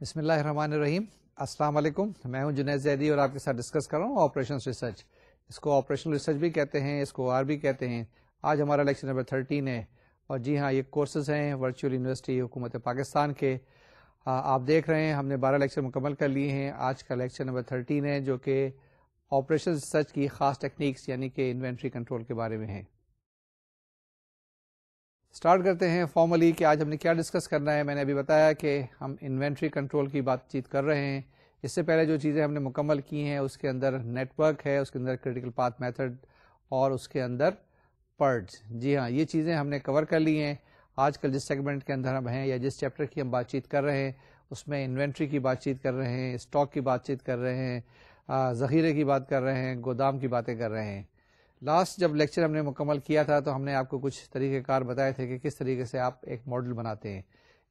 بسم اللہ الرحمن الرحیم. السلام علیکم. میں ہوں جنید زیدی اور آپ کے ساتھ ڈسکس کر رہا ہوں آپریشن ریسرچ. اس کو آپریشنل ریسرچ بھی کہتے ہیں, اس کو آر بھی کہتے ہیں. آج ہمارا لیکچر نمبر 13 ہے اور جی ہاں, یہ کورسز ہیں ورچوئل یونیورسٹی حکومت پاکستان کے. آپ دیکھ رہے ہیں ہم نے 12 لیکچر مکمل کر لیے ہیں. آج کا لیکچر نمبر 13 ہے جو کہ آپریشن ریسرچ کی خاص ٹیکنیکس یعنی کہ انوینٹری کنٹرول کے بارے میں ہے. اسٹارٹ کرتے ہیں فارملی کہ آج ہم نے کیا ڈسکس کرنا ہے. میں نے ابھی بتایا کہ ہم انوینٹری کنٹرول کی بات چیت کر رہے ہیں. اس سے پہلے جو چیزیں ہم نے مکمل کی ہیں اس کے اندر نیٹ ورک ہے, اس کے اندر کریٹیکل پاتھ میتھڈ اور اس کے اندر پرڈز. جی ہاں, یہ چیزیں ہم نے کور کر لی ہیں. آج کل جس سیگمنٹ کے اندر ہم ہیں یا جس چیپٹر کی ہم بات چیت کر رہے ہیں اس میں انوینٹری کی بات چیت کر رہے ہیں, اسٹاک کی بات چیت کر رہے ہیں, ذخیرے کی بات کر رہے ہیں, گودام کی باتیں کر رہے ہیں. لاسٹ جب لیکچر ہم نے مکمل کیا تھا تو ہم نے آپ کو کچھ طریقہ کار بتائے تھے کہ کس طریقے سے آپ ایک ماڈل بناتے ہیں.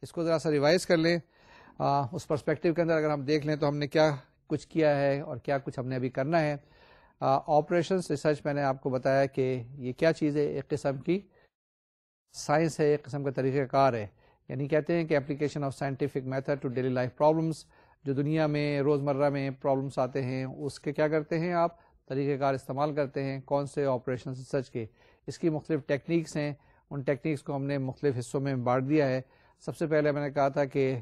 اس کو ذرا سا ریوائز کر لیں. اس پرسپیکٹو کے اندر اگر ہم دیکھ لیں تو ہم نے کیا کچھ کیا ہے اور کیا کچھ ہم نے ابھی کرنا ہے. آپریشنس ریسرچ میں نے آپ کو بتایا کہ یہ کیا چیز ہے, ایک قسم کی سائنس ہے, ایک قسم کا طریقہ کار ہے. یعنی کہتے ہیں کہ application of scientific method to daily life problems. جو دنیا میں روزمرہ میں پرابلمس آتے ہیں اس کے کیا کرتے ہیں آپ, طریقہ کار استعمال کرتے ہیں. کون سے آپریشن ریسرچ کے, اس کی مختلف ٹیکنیکس ہیں. ان ٹیکنیکس کو ہم نے مختلف حصوں میں بانٹ دیا ہے. سب سے پہلے میں نے کہا تھا کہ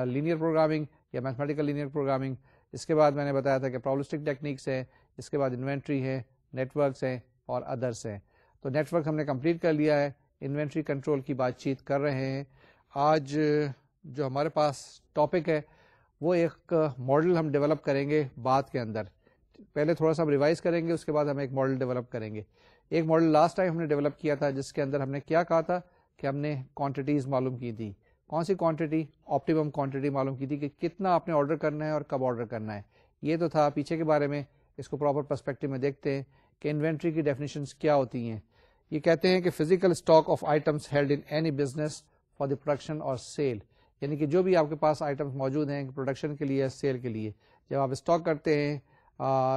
لینئر پروگرامنگ یا میتھمیٹیکل لینئر پروگرامنگ. اس کے بعد میں نے بتایا تھا کہ پرابلسٹک ٹیکنیکس ہے. اس کے بعد انوینٹری ہے, نیٹ ورکس ہیں اور ادرس ہیں. تو نیٹ ورک ہم نے کمپلیٹ کر لیا ہے. انوینٹری کنٹرول کی بات چیت کر رہے ہیں. آج جو ہمارے پاس ٹاپک ہے وہ ایک ماڈل ہم ڈیولپ کریں گے بعد کے اندر. پہلے تھوڑا سا ہم ریوائز کریں گے, اس کے بعد ہم ایک ماڈل ڈیولپ کریں گے. ایک ماڈل لاسٹ ٹائم ہم نے ڈیولپ کیا تھا جس کے اندر ہم نے کیا کہا تھا کہ ہم نے کوانٹٹیز معلوم کی تھی. کون سی کوانٹٹی, آپٹیمم کوانٹٹی معلوم کی تھی کہ کتنا آپ نے آرڈر کرنا ہے اور کب آرڈر کرنا ہے. یہ تو تھا پیچھے کے بارے میں. اس کو پراپر پرسپیکٹو میں دیکھتے ہیں کہ انوینٹری کی ڈیفینیشنز کیا ہوتی ہیں. یہ کہتے ہیں کہ physical stock of items held in any business for the production اور سیل. یعنی کہ جو بھی آپ کے پاس آئٹمس موجود ہیں پروڈکشن کے لیے, سیل کے لیے. جب آپ اسٹاک کرتے ہیں,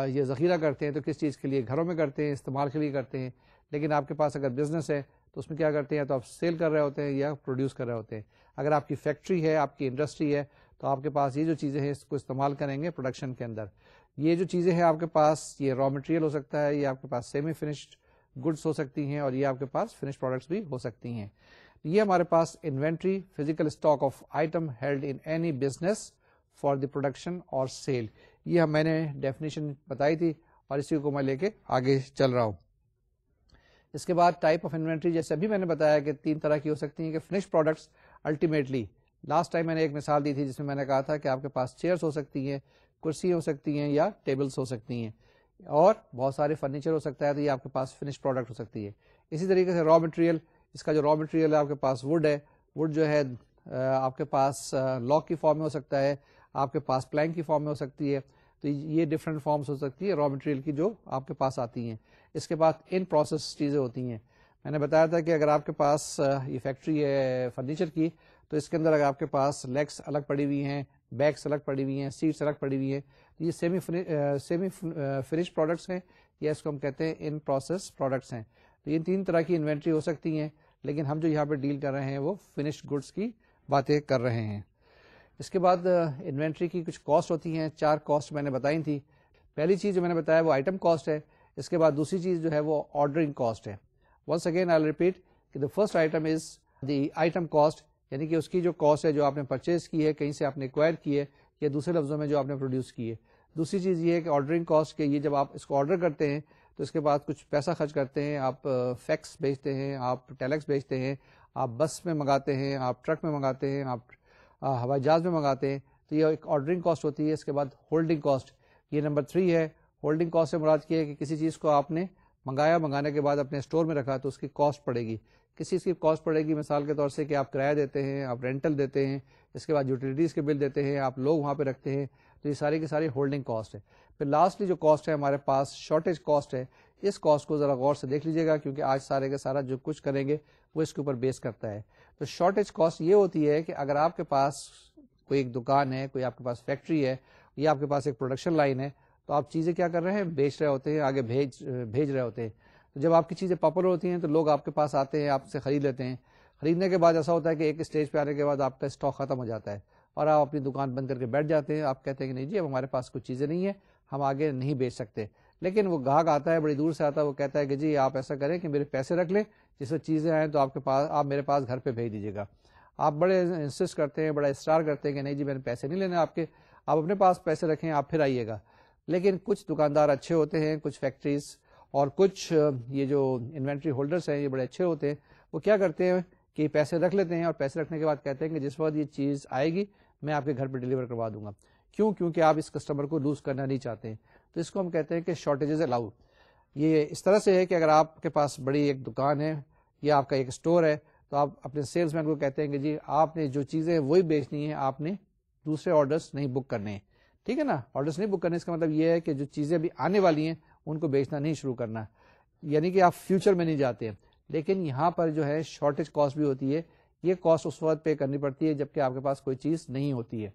یہ ذخیرہ کرتے ہیں تو کس چیز کے لیے, گھروں میں کرتے ہیں, استعمال کے لیے کرتے ہیں. لیکن آپ کے پاس اگر بزنس ہے تو اس میں کیا کرتے ہیں, تو آپ سیل کر رہے ہوتے ہیں یا پروڈیوس کر رہے ہوتے ہیں. اگر آپ کی فیکٹری ہے, آپ کی انڈسٹری ہے, تو آپ کے پاس یہ جو چیزیں ہیں اس کو استعمال کریں گے پروڈکشن کے اندر. یہ جو چیزیں ہیں آپ کے پاس, یہ را مٹیریل ہو سکتا ہے, یہ آپ کے پاس سیمی فنشڈ گڈس ہو سکتی ہیں اور یہ آپ کے پاس فنش پروڈکٹس بھی ہو سکتی ہیں. یہ ہمارے پاس inventory, physical stock of item held in any business for the production اور سیل. یہ میں نے ڈیفینیشن بتائی تھی اور اسی کو میں لے کے آگے چل رہا ہوں. اس کے بعد ٹائپ آف انوینٹری, جیسے ابھی میں نے بتایا کہ 3 طرح کی ہو سکتی ہیں کہ finish products ultimately. Last time میں نے ایک مثال دی تھی جس میں میں نے کہا تھا کہ آپ کے پاس چیئرس ہو سکتی ہیں, کرسی ہو سکتی ہیں یا ٹیبلس ہو سکتی ہیں اور بہت سارے فرنیچر ہو سکتا ہے, تو یہ آپ کے پاس فنش پروڈکٹ ہو سکتی ہے. اسی طریقے سے را مٹیریل, اس کا جو را مٹیریل ہے آپ کے پاس ووڈ ہے. ووڈ جو ہے آپ کے پاس لاک کی فارم میں ہو سکتا ہے, آپ کے پاس پلانک کی فارم میں ہو سکتی ہے. تو یہ ڈفرینٹ فارمس ہو سکتی ہے را مٹیریل کی جو آپ کے پاس آتی ہیں. اس کے بعد ان پروسیس چیزیں ہوتی ہیں. میں نے بتایا تھا کہ اگر آپ کے پاس یہ فیکٹری ہے فرنیچر کی, تو اس کے اندر اگر آپ کے پاس لیگس الگ پڑی ہوئی ہیں, بیکس الگ پڑی ہوئی ہیں, سیٹس الگ پڑی ہوئی ہیں, تو یہ سیمی فنش پروڈکٹس ہیں یا اس کو ہم کہتے ہیں ان پروسیس پروڈکٹس ہیں. تو یہ 3 طرح کی انوینٹری ہو سکتی ہیں, لیکن ہم جو یہاں پہ ڈیل کر رہے ہیں وہ فنش گڈس کی باتیں کر رہے ہیں. اس کے بعد انوینٹری کی کچھ کاسٹ ہوتی ہیں. 4 کاسٹ میں نے بتائی تھی. پہلی چیز جو میں نے بتایا وہ آئٹم کاسٹ ہے. اس کے بعد دوسری چیز جو ہے وہ آرڈرنگ کاسٹ ہے. ونس اگین آئی ریپیٹ کہ the first item is the item cost, یعنی کہ اس کی جو کاسٹ ہے جو آپ نے پرچیز کی ہے, کہیں سے آپ نے ایکوائر کی ہے, یا دوسرے لفظوں میں جو آپ نے پروڈیوس کی ہے. دوسری چیز یہ ہے کہ آرڈرنگ کاسٹ کے, یہ جب آپ اس کو آرڈر کرتے ہیں تو اس کے بعد کچھ پیسہ خرچ کرتے ہیں, آپ فیکس بیچتے ہیں, آپ ٹیلیکس بیچتے ہیں, آپ بس میں منگاتے ہیں, آپ ٹرک میں منگاتے ہیں, آپ ہوائی جہاز میں منگاتے ہیں, تو یہ ایک آرڈرنگ کاسٹ ہوتی ہے. اس کے بعد ہولڈنگ کاسٹ, یہ نمبر 3 ہے. ہولڈنگ کاسٹ سے مراد یہ ہے کہ کسی چیز کو آپ نے منگانے کے بعد اپنے اسٹور میں رکھا تو اس کی کاسٹ پڑے گی. کسی چیز کی کاسٹ پڑے گی مثال کے طور سے کہ آپ کرایہ دیتے ہیں, آپ رینٹل دیتے ہیں, اس کے بعد یوٹیلیٹیز کے بل دیتے ہیں, آپ لوگ وہاں پہ رکھتے ہیں, تو یہ ساری کی ساری ہولڈنگ کاسٹ ہے. پھر لاسٹلی جو کاسٹ ہے ہمارے پاس شارٹیج کاسٹ ہے. اس کاسٹ کو ذرا غور سے دیکھ لیجیے گا کیونکہ آج سارے کا سارا جو کچھ کریں گے وہ اس کے اوپر بیس کرتا ہے. تو شارٹیج کاسٹ یہ ہوتی ہے کہ اگر آپ کے پاس کوئی ایک دکان ہے, کوئی آپ کے پاس فیکٹری ہے, یا آپ کے پاس ایک پروڈکشن لائن ہے, تو آپ چیزیں کیا کر رہے ہیں, بیچ رہے ہوتے ہیں, آگے بھیج رہے ہوتے ہیں. تو جب آپ کی چیزیں پاپولر ہوتی ہیں تو لوگ آپ کے پاس آتے ہیں, آپ سے خرید لیتے ہیں. خریدنے کے بعد ایسا ہوتا ہے کہ ایک اسٹیج پہ آنے کے بعد آپ کا اسٹاک ختم ہو جاتا ہے, اور آپ اپنی دکان بند کر کے بیٹھ جاتے ہیں. آپ کہتے ہیں کہ نہیں جی اب ہمارے پاس کچھ چیزیں نہیں ہیں, ہم آگے نہیں بیچ سکتے. لیکن وہ گاہک آتا ہے, بڑی دور سے آتا ہے, وہ کہتا ہے کہ جی آپ ایسا کریں کہ میرے پیسے رکھ لیں, جس میں چیزیں آئیں تو آپ کے پاس, آپ میرے پاس گھر پہ بھیج دیجیے گا. آپ بڑے انسسٹ کرتے ہیں, بڑا اصرار کرتے ہیں کہ نہیں جی میں نے پیسے نہیں لینے آپ کے, آپ اپنے پاس پیسے رکھیں, آپ پھر آئیے گا. لیکن کچھ دکاندار اچھے ہوتے ہیں, کچھ فیکٹریز اور کچھ یہ جو انوینٹری ہولڈرس ہیں یہ بڑے اچھے ہوتے ہیں. وہ کیا کرتے ہیں کہ پیسے رکھ لیتے ہیں, اور پیسے رکھنے کے بعد کہتے ہیں کہ جس وقت یہ چیز آئے گی میں آپ کے گھر پہ ڈیلیور کروا دوں گا. کیوں؟ کیونکہ آپ اس کسٹمر کو لوز کرنا نہیں چاہتے ہیں. تو اس کو ہم کہتے ہیں کہ شارٹیجز الاؤ. یہ اس طرح سے ہے کہ اگر آپ کے پاس بڑی ایک دکان ہے یا آپ کا ایک اسٹور ہے, تو آپ اپنے سیلس مین کو کہتے ہیں کہ جی آپ نے جو چیزیں وہی بیچنی ہے, آپ نے دوسرے آرڈرس نہیں بک کرنے ہیں. ٹھیک ہے نا, آرڈرس نہیں بک کرنے, اس کا مطلب یہ ہے کہ جو چیزیں ابھی آنے والی ہیں ان کو بیچنا نہیں شروع کرنا, یعنی کہ آپ فیوچر میں نہیں جاتے ہیں. لیکن یہاں پر جو ہے شارٹیج کاسٹ بھی ہوتی ہے, یہ کاسٹ اس وقت پے کرنی پڑتی ہے جبکہ آپ کے پاس کوئی چیز نہیں ہوتی ہے.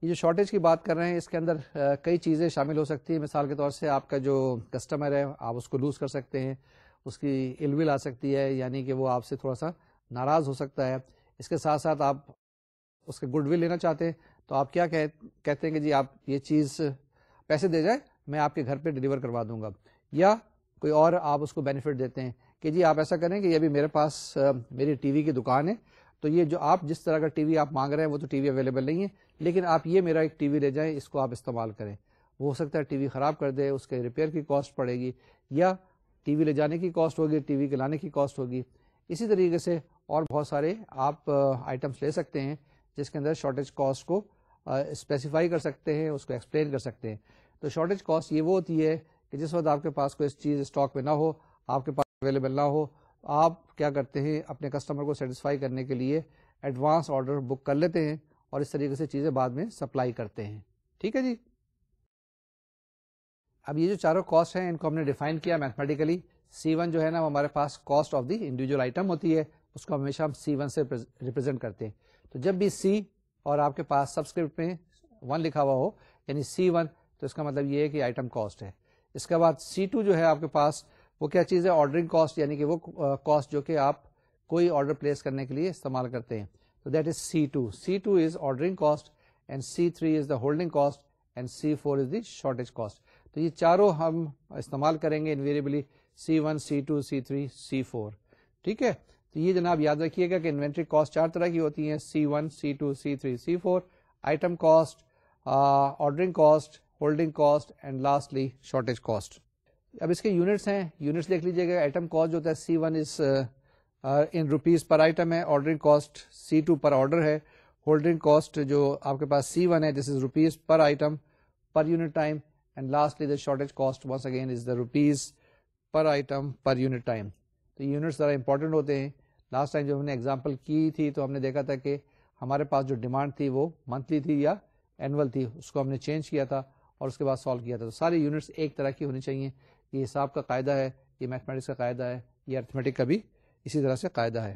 یہ جو شارٹیج کی بات کر رہے ہیں اس کے اندر کئی چیزیں شامل ہو سکتی ہیں. مثال کے طور سے آپ کا جو کسٹمر ہے آپ اس کو لوز کر سکتے ہیں, اس کی ال ول آ سکتی ہے, یعنی کہ وہ آپ سے تھوڑا سا ناراض ہو سکتا ہے. اس کے ساتھ ساتھ آپ اس کے گڈ ول لینا چاہتے ہیں, تو آپ کیا کہتے ہیں کہ جی آپ یہ چیز پیسے دے جائیں, میں آپ کے گھر پہ ڈیلیور کروا دوں گا. یا کوئی اور آپ اس کو بینیفٹ دیتے ہیں کہ جی آپ ایسا کریں کہ یہ ابھی میرے پاس میری ٹی وی کی دکان ہے, تو یہ جو آپ جس طرح کا ٹی وی آپ مانگ رہے ہیں وہ تو ٹی وی اویلیبل نہیں ہے, لیکن آپ یہ میرا ایک ٹی وی لے جائیں, اس کو آپ استعمال کریں. وہ ہو سکتا ہے ٹی وی خراب کر دے, اس کے ریپیئر کی کاسٹ پڑے گی, یا ٹی وی لے جانے کی کاسٹ ہوگی, ٹی وی کے لانے کی کاسٹ ہوگی. اسی طریقے سے اور بہت سارے آپ آئٹمس لے سکتے ہیں جس کے اندر شارٹیج کاسٹ کو اسپیسیفائی کر سکتے ہیں, اس کو ایکسپلین کر سکتے ہیں. تو شارٹیج کاسٹ یہ وہ ہوتی ہے کہ جس وقت آپ کے پاس کوئی چیز اسٹاک میں نہ ہو, آپ کے پاس اویلیبل نہ ہو, آپ کیا کرتے ہیں اپنے کسٹمر کو سیٹسفائی کرنے کے لیے ایڈوانس آرڈر بک کر لیتے ہیں, اور اس طریقے سے چیزیں بعد میں سپلائی کرتے ہیں. ٹھیک ہے جی. اب یہ جو چاروں کاسٹ ہیں ان کو ہم نے ڈیفائن کیا میتھمیٹیکلی. C1 جو ہے نا وہ ہمارے پاس cost of the individual item ہوتی ہے, اس کو ہمیشہ ہم C1 سے ریپرزینٹ کرتے ہیں. تو جب بھی C اور آپ کے پاس سبسکرپٹ میں 1 لکھا ہوا ہو یعنی C1, تو اس کا مطلب یہ ہے کہ آئٹم کاسٹ ہے. اس کے بعد C2 جو ہے آپ کے پاس وہ کیا چیز ہے, آرڈرنگ کاسٹ, یعنی کہ وہ کاسٹ جو کہ آپ کوئی آرڈر پلیس کرنے کے لیے استعمال کرتے ہیں. So that is C2. C2 is ordering cost and C3 is the holding cost and C4 is the shortage cost. تو یہ چاروں ہم استعمال کریں گے invariably, C1, C2, C3, C4. ٹھیک ہے. تو یہ جناب یاد رکھیے گا کہ انوینٹری کاسٹ 4 طرح کی ہوتی ہیں, C1, C2, C3, C4, item cost, ordering cost, holding cost and lastly shortage cost. اب اس کے یونٹس ہیں, یونٹس دیکھ لیجیے گا. آئٹم کاسٹ جو ہوتا ہے C1 is in rupees per item ہے, ordering cost C2 per order ہے, ہولڈنگ کاسٹ جو آپ کے پاس C1 ہے this is rupees per item per unit time, and lastly the shortage cost once again is the rupees per item per unit time. تو units ذرا important ہوتے ہیں. لاسٹ ٹائم جو ہم نے ایگزامپل کی تھی تو ہم نے دیکھا تھا کہ ہمارے پاس جو ڈیمانڈ تھی وہ منتھلی تھی یا اینول تھی, اس کو ہم نے چینج کیا تھا اور اس کے بعد سالو کیا تھا. تو ساری یونٹس ایک طرح کی ہونی چاہیے. یہ حساب کا قاعدہ ہے, یہ میتھمیٹکس کا قاعدہ ہے, یہ ارتھمیٹک کا بھی اسی طرح سے قاعدہ ہے.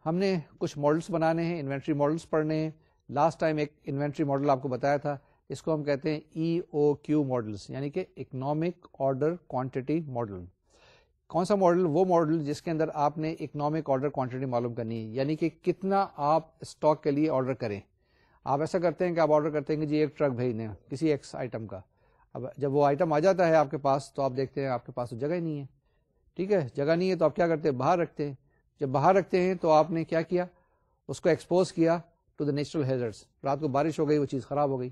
ہم نے کچھ ماڈلس بنانے ہیں, انوینٹری ماڈلس پڑھنے ہیں. لاسٹ ٹائم ایک انوینٹری ماڈل آپ کو بتایا تھا, اس کو ہم کہتے ہیں EOQ ماڈلس, یعنی کہ اکنامک آرڈر کوانٹٹی ماڈل. کون سا ماڈل؟ وہ ماڈل جس کے اندر آپ نے اکنامک آرڈر کوانٹٹی معلوم کرنی ہے, یعنی کہ کتنا آپ اسٹاک کے لیے آرڈر کریں. آپ ایسا کرتے ہیں کہ آپ آرڈر کرتے ہیں کہ جی ایک ٹرک بھیجنے کسی ایک آئٹم کا. اب جب وہ آئٹم آ جاتا ہے آپ کے پاس تو آپ دیکھتے ہیں آپ کے پاس تو جگہ ہی نہیں ہے. ٹھیک ہے, جگہ نہیں ہے تو آپ کیا کرتے ہیں, باہر رکھتے ہیں. جب باہر رکھتے ہیں تو آپ نے کیا کیا, اس کو ایکسپوز کیا ٹو دا نیچرل ہیزرڈس. رات کو بارش ہو گئی, وہ چیز خراب ہو گئی.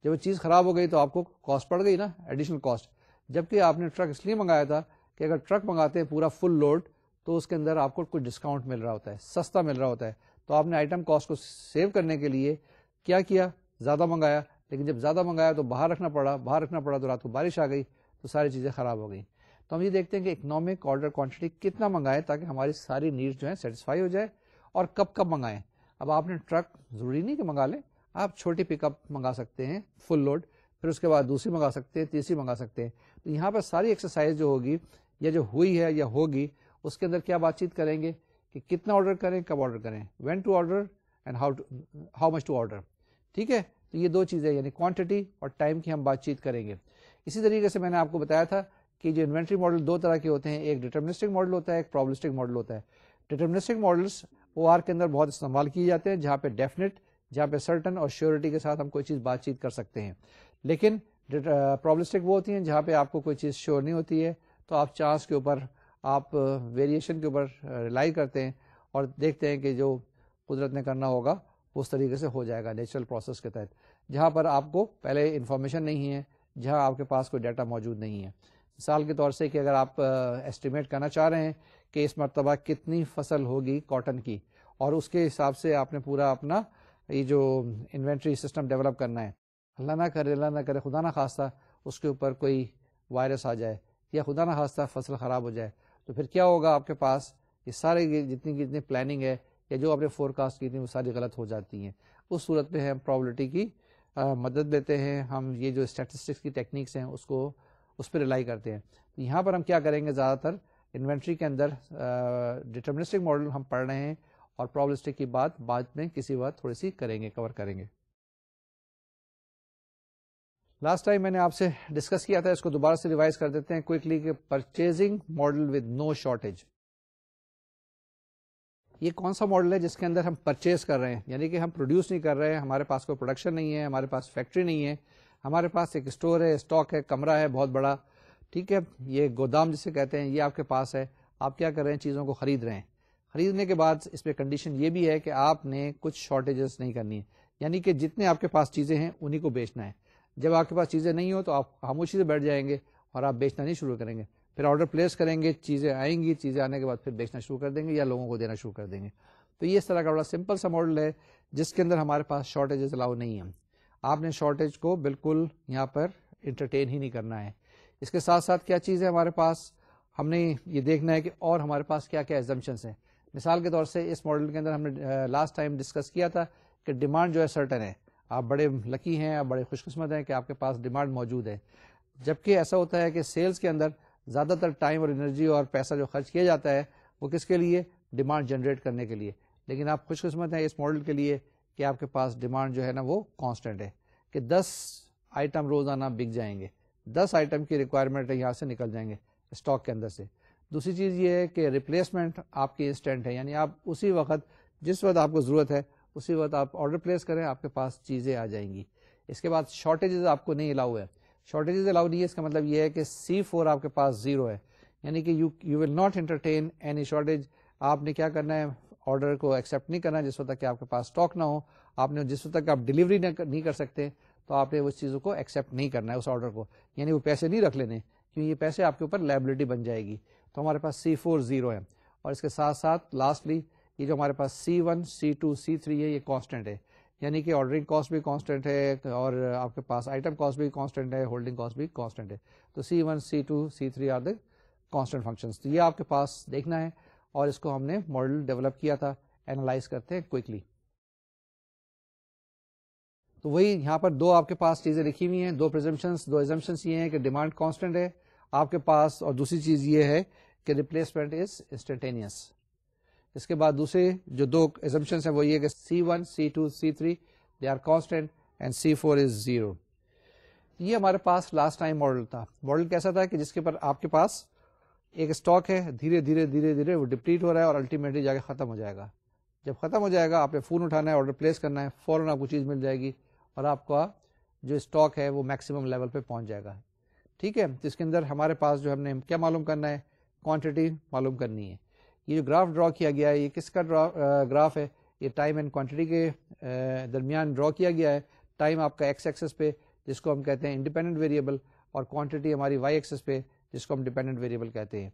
جب وہ چیز خراب ہو گئی تو آپ کو کاسٹ پڑ گئی نا, ایڈیشنل کاسٹ. جبکہ آپ نے ٹرک اس لیے منگایا تھا کہ اگر ٹرک منگاتے ہیں پورا فل لوڈ تو اس کے اندر آپ کو کچھ ڈسکاؤنٹ مل رہا ہوتا ہے, سستا مل رہا ہوتا ہے. تو آپ نے آئٹم کاسٹ کو سیو کرنے کے لیے کیا کیا, زیادہ منگایا. لیکن جب زیادہ منگایا تو باہر رکھنا پڑا تو رات کو بارش آ گئی تو ساری چیزیں خراب ہو گئی. تو ہم یہ دیکھتے ہیں کہ اکنامک آرڈر کوانٹٹی کتنا منگائیں تاکہ ہماری ساری نیڈز جو ہیں سیٹسفائی ہو جائے, اور کب منگائیں. اب آپ نے ٹرک ضروری نہیں کہ منگا لیں, آپ چھوٹی پک اپ منگا سکتے ہیں فل لوڈ, پھر اس کے بعد دوسری منگا سکتے ہیں, تیسری منگا سکتے ہیں. تو یہاں پر ساری ایکسرسائز جو ہوگی یا جو ہوئی ہے یا ہوگی اس کے اندر کیا بات چیت کریں گے کہ کتنا آرڈر کریں, کب آرڈر کریں, when to order and how much to order. ٹھیک ہے, تو یہ دو چیزیں یعنی کوانٹٹی اور ٹائم کی ہم بات چیت کریں گے. اسی طریقے سے میں نے آپ کو بتایا تھا کہ جو انوینٹری ماڈل دو طرح کے ہوتے ہیں, ایک ڈیٹرمنسٹک ماڈل ہوتا ہے, ایک پرابلسٹک ماڈل ہوتا ہے. ڈیٹرمنسٹک ماڈلس او آر کے اندر بہت استعمال کیے جاتے ہیں جہاں پہ ڈیفینٹ، جہاں پہ سرٹن اور شیورٹی کے ساتھ ہم کوئی چیز بات چیت کر سکتے ہیں. لیکن پرابلسٹک وہ ہوتی ہیں جہاں پہ آپ کو کوئی چیز شیور نہیں ہوتی ہے، تو آپ چانس کے اوپر، آپ ویریشن کے اوپر ریلائی کرتے ہیں اور دیکھتے ہیں کہ جو قدرت نے کرنا ہوگا اس طریقے سے ہو جائے گا نیچرل پروسیس کے تحت، جہاں پر آپ کو پہلے انفارمیشن نہیں ہے، جہاں آپ کے پاس کوئی ڈیٹا موجود نہیں ہے. مثال کے طور سے کہ اگر آپ ایسٹیمیٹ کرنا چاہ رہے ہیں کہ اس مرتبہ کتنی فصل ہوگی کاٹن کی، اور اس کے حساب سے آپ نے پورا اپنا یہ جو انوینٹری سسٹم ڈیولپ کرنا ہے. اللہ نہ کرے خدا نہ خواستہ اس کے اوپر کوئی وائرس آ جائے یا خدا نہ خواستہ فصل خراب ہو جائے، تو پھر کیا ہوگا؟ آپ کے پاس یہ سارے جتنی پلاننگ ہے یا جو آپ نے فور کاسٹ کی تھی وہ ساری غلط ہو جاتی ہیں. اس صورت میں ہم پرابلٹی کی مدد لیتے ہیں، ہم یہ جو اسٹیٹسٹکس کی ٹیکنیکس ہیں اس پہ ریلائی کرتے ہیں. تو یہاں پر ہم کیا کریں گے؟ زیادہ تر انوینٹری کے اندر ڈٹرمنسٹک ماڈل ہم پڑھ رہے ہیں، اور پرابلسٹک کی بات بعد میں کسی وقت تھوڑی سی کریں گے، کور کریں گے. لاسٹ ٹائم میں نے آپ سے ڈسکس کیا تھا، اس کو دوبارہ سے ریوائز کر دیتے ہیں کوئکلی، کہ purchasing model with no shortage. یہ کون سا ماڈل ہے جس کے اندر ہم پرچیز کر رہے ہیں، یعنی کہ ہم پروڈیوس نہیں کر رہے ہیں، ہمارے پاس کوئی پروڈکشن نہیں ہے، ہمارے پاس فیکٹری نہیں ہے، ہمارے پاس ایک اسٹور ہے، اسٹاک ہے، کمرہ ہے بہت بڑا، ٹھیک ہے، یہ گودام جسے کہتے ہیں، یہ آپ کے پاس ہے. آپ کیا کر رہے ہیں؟ چیزوں کو خرید رہے ہیں. خریدنے کے بعد اس پہ کنڈیشن یہ بھی ہے کہ آپ نے کچھ شارٹیجز نہیں کرنی ہے، یعنی کہ جتنے آپ کے پاس چیزیں ہیں انہی کو بیچنا ہے. جب آپ کے پاس چیزیں نہیں ہو تو آپ خاموشی سے بیٹھ جائیں گے اور آپ بیچنا نہیں شروع کریں گے. پھر آرڈر پلیس کریں گے، چیزیں آئیں گی، چیزیں آنے کے بعد پھر بیچنا شروع کر دیں گے یا لوگوں کو دینا شروع کر دیں گے. تو یہ اس طرح کا بڑا سمپل سا ماڈل ہے جس کے اندر ہمارے پاس شارٹیجز الاؤ نہیں ہیں. آپ نے شارٹیج کو بالکل یہاں پر انٹرٹین ہی نہیں کرنا ہے. اس کے ساتھ ساتھ کیا چیز ہے ہمارے پاس؟ ہم نے یہ دیکھنا ہے کہ اور ہمارے پاس کیا کیا ایگزمپشنس ہیں. مثال کے طور سے اس ماڈل کے اندر ہم نے لاسٹ ٹائم ڈسکس کیا تھا کہ ڈیمانڈ جو ہے سرٹن ہے. آپ بڑے لکی ہیں، آپ بڑے خوش قسمت ہیں کہ آپ کے پاس ڈیمانڈ موجود ہے. جبکہ ایسا ہوتا ہے کہ سیلز کے اندر زیادہ تر ٹائم اور انرجی اور پیسہ جو خرچ کیا جاتا ہے وہ کس کے لیے؟ ڈیمانڈ جنریٹ کرنے کے لیے. لیکن آپ خوش قسمت ہیں اس ماڈل کے لیے کہ آپ کے پاس ڈیمانڈ جو ہے نا وہ کانسٹنٹ ہے، کہ 10 آئٹم روزانہ بک جائیں گے، 10 آئٹم کی ریکوائرمنٹ ہے، یہاں سے نکل جائیں گے اسٹاک کے اندر سے. دوسری چیز یہ ہے کہ ریپلیسمنٹ آپ کی انسٹنٹ ہے، یعنی آپ اسی وقت جس وقت آپ کو ضرورت ہے اسی وقت آپ آرڈر پلیس کریں، آپ کے پاس چیزیں آ جائیں گی. اس کے بعد شارٹیجز آپ کو نہیں الاؤ ہے. شارٹیجز الاؤ نہیں ہے، اس کا مطلب یہ ہے کہ C4 آپ کے پاس زیرو ہے، یعنی کہ you will not entertain any shortage. آپ نے کیا کرنا ہے؟ آرڈر کو ایکسپٹ نہیں کرنا جس وقت تک کہ آپ کے پاس اسٹاک نہ ہو. آپ نے جس وقت تک آپ ڈلیوری نہیں کر سکتے تو آپ نے اس چیزوں کو ایکسپٹ نہیں کرنا ہے، اس آرڈر کو، یعنی وہ پیسے نہیں رکھ لینے، کیونکہ یہ پیسے آپ کے اوپر لائبلٹی بن جائے گی. تو ہمارے پاس C4 زیرو ہے. اور اس کے ساتھ ساتھ لاسٹلی یہ جو ہمارے پاس C1 C2 C3 ہے، یہ کانسٹنٹ ہے، یعنی کہ آرڈرنگ کاسٹ بھی کانسٹنٹ ہے اور آپ کے پاس آئٹم کاسٹ بھی کانسٹنٹ ہے، ہولڈنگ کاسٹ بھی کانسٹنٹ ہے. تو C1 C2 C3 are the constant functions. تو یہ آپ کے پاس دیکھنا ہے، اور اس کو ہم نے ماڈل ڈیولپ کیا تھا. اینالائز کرتے ہیں کوئکلی. تو وہی یہاں پر دو آپ کے پاس چیزیں لکھی ہوئی ہیں، دو ایزمپشنز یہ ہیں کہ ڈیمانڈ کانسٹنٹ ہے آپ کے پاس، اور دوسری چیز یہ ہے کہ ریپلیسمنٹ از انسٹنٹینیس. اس کے بعد دوسرے جو دو ایزمپشنز ہیں وہ یہ کہ C1 C2 C3 they are constant and C4 is zero. یہ ہمارے پاس لاسٹ ٹائم ماڈل تھا. ماڈل کیسا تھا کہ جس کے پر آپ کے پاس ایک اسٹاک ہے، دھیرے دھیرے وہ ڈپلیٹ ہو رہا ہے اور الٹیمیٹلی جا کے ختم ہو جائے گا. جب ختم ہو جائے گا آپ نے فون اٹھانا ہے، آرڈر پلیس کرنا ہے، فوراً آپ کو چیز مل جائے گی اور آپ کا جو اسٹاک ہے وہ میکسیمم لیول پہ پہنچ جائے گا. ٹھیک ہے. تو اس کے اندر ہمارے پاس جو ہم نے کیا معلوم کرنا ہے؟ کوانٹٹی معلوم کرنی ہے. یہ جو گراف ڈرا کیا گیا ہے یہ کس کا گراف ہے؟ یہ ٹائم اینڈ کوانٹٹی کے درمیان ڈرا کیا گیا ہے. ٹائم آپ کا ایکس ایکسس پہ جس کو ہم کہتے ہیں انڈیپینڈنٹ ویریبل، اور کوانٹٹی ہماری وائی ایکسس پہ جس کو ہم ڈیپینڈنٹ ویریبل کہتے ہیں.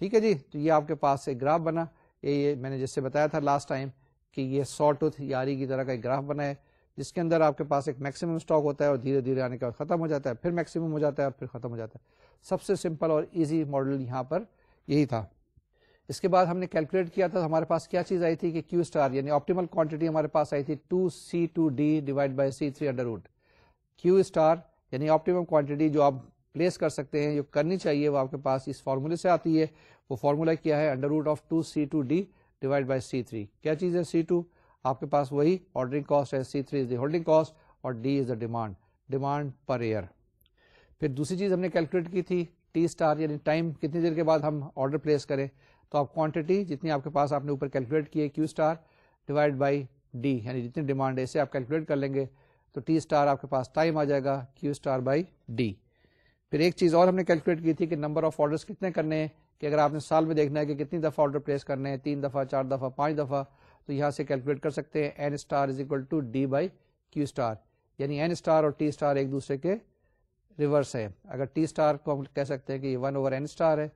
ٹھیک ہے جی. تو یہ آپ کے پاس ایک گراف بنا، یہ میں نے جس سے بتایا تھا لاسٹ ٹائم کہ یہ سو ٹوتھ یاری کی طرح کا ایک گراف بنا ہے جس کے اندر آپ کے پاس ایک میکسیمم اسٹاک ہوتا ہے اور دھیرے دھیرے آنے کے بعد ختم ہو جاتا ہے، پھر میکسیمم ہو جاتا ہے اور پھر ختم ہو جاتا ہے. سب سے سمپل اور ایزی ماڈل یہاں پر یہی تھا. اس کے بعد ہم نے کیلکولیٹ کیا تھا ہمارے پاس کیا چیز آئی تھی کہ Q اسٹار یعنی آپٹیمل کوانٹٹی ہمارے پاس آئی تھی 2C2D divide by C3 under route. Q star یعنی آپٹیمم کوانٹٹی جو آپ پلیس کر سکتے ہیں، جو کرنی چاہیے وہ آپ کے پاس اس فارمولے سے آتی ہے. وہ فارمولا کیا ہے؟ Under root of 2C2D divide by C3. کیا چیز ہے C2؟ آپ کے پاس وہی آرڈرنگ کاسٹ ہے، C3 is the holding cost اور D is the demand per year. پھر دوسری چیز ہم نے کیلکولیٹ کی تھی T اسٹار یعنی ٹائم، کتنی دیر کے بعد ہم آرڈر پلیس کریں. تو آپ کوانٹٹی جتنی آپ کے پاس آپ نے اوپر کیلکولیٹ کی ہے Q star divide by D, یعنی جتنی ڈیمانڈ ہے اسے آپ کیلکولیٹ کر لیں گے تو ٹی اسٹار آپ کے پاس ٹائم آ جائے گا کیو اسٹار بائی ڈی. پھر ایک چیز اور ہم نے کیلکولیٹ کی تھی کہ نمبر آف آرڈرس کتنے کرنے ہیں، کہ اگر آپ نے سال میں دیکھنا ہے کہ کتنی دفعہ آرڈر پلیس کرنے ہیں، 3 دفعہ 4 دفعہ 5 دفعہ، تو یہاں سے کیلکولیٹ کر سکتے ہیں N star is equal to D by Q star, یعنی این اسٹار اور ٹی اسٹار ایک دوسرے کے ریورس ہے. اگر ٹی اسٹار کو ہم کہہ سکتے ہیں کہ یہ 1 اوور این اسٹار ہے،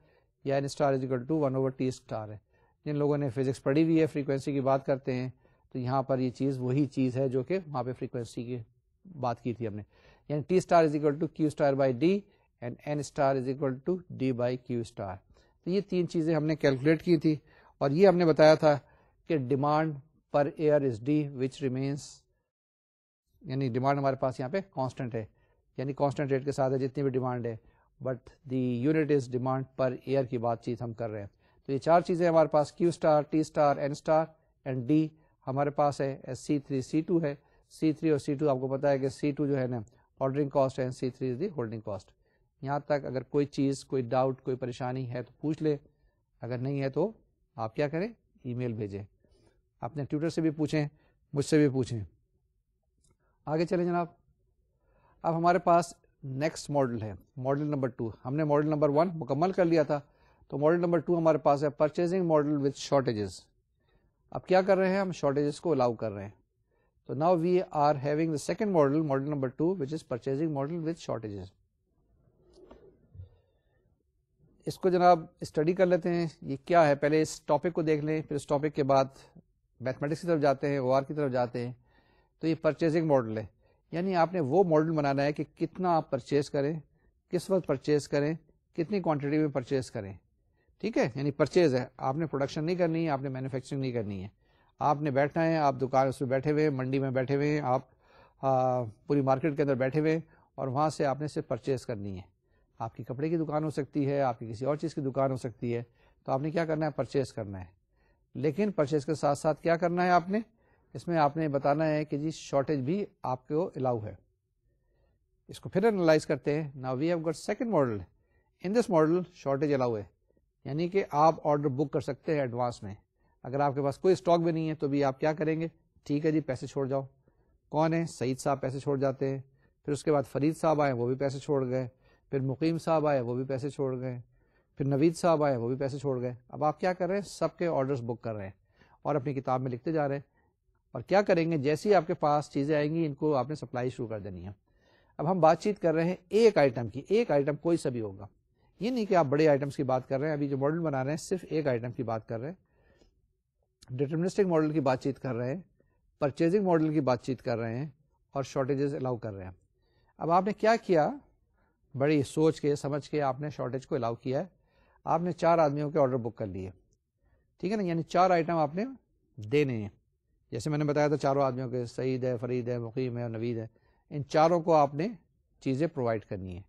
یا N star is equal to 1 over T star ہے. جن لوگوں نے فزکس پڑھی ہوئی ہے فریکوینسی کی بات کرتے ہیں تو یہاں پر یہ چیز وہی چیز ہے جو کہ وہاں پہ فریکوینسی کی بات کی تھی ہم نے، یعنی T star is equal to Q star by D and N star is equal to D by Q star. تو یہ 3 چیزیں ہم نے کیلکولیٹ کی تھی، اور یہ ہم نے بتایا تھا کہ demand per year is D which remains, یعنی ڈیمانڈ ہمارے پاس یہاں پہ کانسٹنٹ ہے، یعنی کانسٹنٹ ریٹ کے ساتھ ہے جتنی بھی ڈیمانڈ ہے، but the unit is demand per year کی بات چیت ہم کر رہے ہیں. تو یہ 4 چیزیں ہمارے پاس Q star, T star, N star and D ہمارے پاس ہے. C3 C2 ہے، C3 اور C2 آپ کو پتا ہے کہ C2 جو ہے نا آرڈرنگ کاسٹ ہے، C3 is the holding cost. یہاں تک اگر کوئی چیز، کوئی ڈاؤٹ، کوئی پریشانی ہے تو پوچھ لے، اگر نہیں ہے تو آپ کیا کریں، ای میل بھیجیں، اپنے ٹیوٹر سے بھی پوچھیں، مجھ سے بھی پوچھیں. آگے چلیں جناب. اب ہمارے پاس نیکسٹ ماڈل ہے، ماڈل نمبر 2. ہم نے ماڈل نمبر 1 مکمل کر لیا تھا، تو ماڈل نمبر 2 ہمارے پاس ہے پرچیزنگ ماڈل وتھ شارٹیجز. اب کیا کر رہے ہیں، ہم شارٹیجز کو الاؤ کر رہے ہیں. تو now we are having the second model, model number 2 which is purchasing model with shortages. اس کو جناب اسٹڈی کر لیتے ہیں، یہ کیا ہے. پہلے اس ٹاپک کو دیکھ لیں، پھر اس ٹاپک کے بعد میتھمیٹکس کی طرف جاتے ہیں، او آر کی طرف جاتے ہیں. تو یہ پرچیزنگ ماڈل ہے، یعنی آپ نے وہ ماڈل بنانا ہے کہ کتنا آپ پرچیز کریں، کس وقت پرچیز کریں، کتنی کوانٹٹی میں پرچیز کریں. ٹھیک ہے، یعنی پرچیز ہے، آپ نے پروڈکشن نہیں کرنی ہے، آپ نے مینوفیکچرنگ نہیں کرنی ہے، آپ نے بیٹھنا ہے، آپ دکان اس میں بیٹھے ہوئے ہیں، منڈی میں بیٹھے ہوئے ہیں، آپ پوری مارکیٹ کے اندر بیٹھے ہوئے ہیں، اور وہاں سے آپ نے صرف پرچیز کرنی ہے. آپ کی کپڑے کی دکان ہو سکتی ہے، آپ کی کسی اور چیز کی دکان ہو سکتی ہے، تو آپ نے کیا کرنا ہے، پرچیز کرنا ہے. لیکن پرچیز کے ساتھ ساتھ کیا کرنا ہے آپ نے، اس میں آپ نے بتانا ہے کہ جی شارٹیج بھی آپ کو الاؤ ہے. اس کو پھر انالائز کرتے ہیں. Now we have got second model, in this model shortage allow ہے، یعنی کہ آپ آرڈر بک کر سکتے ہیں ایڈوانس میں. اگر آپ کے پاس کوئی اسٹاک بھی نہیں ہے تو بھی آپ کیا کریں گے، ٹھیک ہے جی پیسے چھوڑ جاؤ. کون ہے، سعید صاحب پیسے چھوڑ جاتے ہیں. پھر اس کے بعد فرید صاحب آئے، وہ بھی پیسے چھوڑ گئے. پھر مقیم صاحب آئے، وہ بھی پیسے چھوڑ گئے. پھر نوید صاحب آئے، وہ بھی پیسے چھوڑ گئے. اب آپ کیا کر رہے ہیں، سب کے آرڈرز بک کر رہے ہیں اور اپنی کتاب میں لکھتے جا رہے ہیں. اور کیا کریں گے، جیسی آپ کے پاس چیزیں آئیں گی ان کو آپ نے سپلائی شروع کر دینی ہے. اب ہم بات چیت کر رہے ہیں ایک آئٹم کی، ایک آئٹم کوئی سا بھی ہوگا، یہ نہیں کہ آپ بڑے آئٹمس کی بات کر رہے ہیں. ابھی جو ماڈل بنا رہے ہیں صرف ایک آئٹم کی بات کر رہے ہیں، ڈیٹرمنسٹک ماڈل کی بات چیت کر رہے ہیں، پرچیزنگ ماڈل کی بات چیت کر رہے ہیں، اور شارٹیجز الاؤ کر رہے ہیں. اب آپ نے کیا کیا، بڑی سوچ کے سمجھ کے آپ نے شارٹیج کو الاؤ کیا ہے. آپ نے 4 آدمیوں کے آرڈر بک کر لیے، ٹھیک ہے نا، یعنی 4 آئٹم آپ نے دینے ہیں. جیسے میں نے بتایا تھا چاروں آدمیوں کے، سعید ہے، فرید ہے، مقیم ہے اور نوید ہے، ان چاروں کو آپ نے چیزیں پرووائڈ کرنی ہے.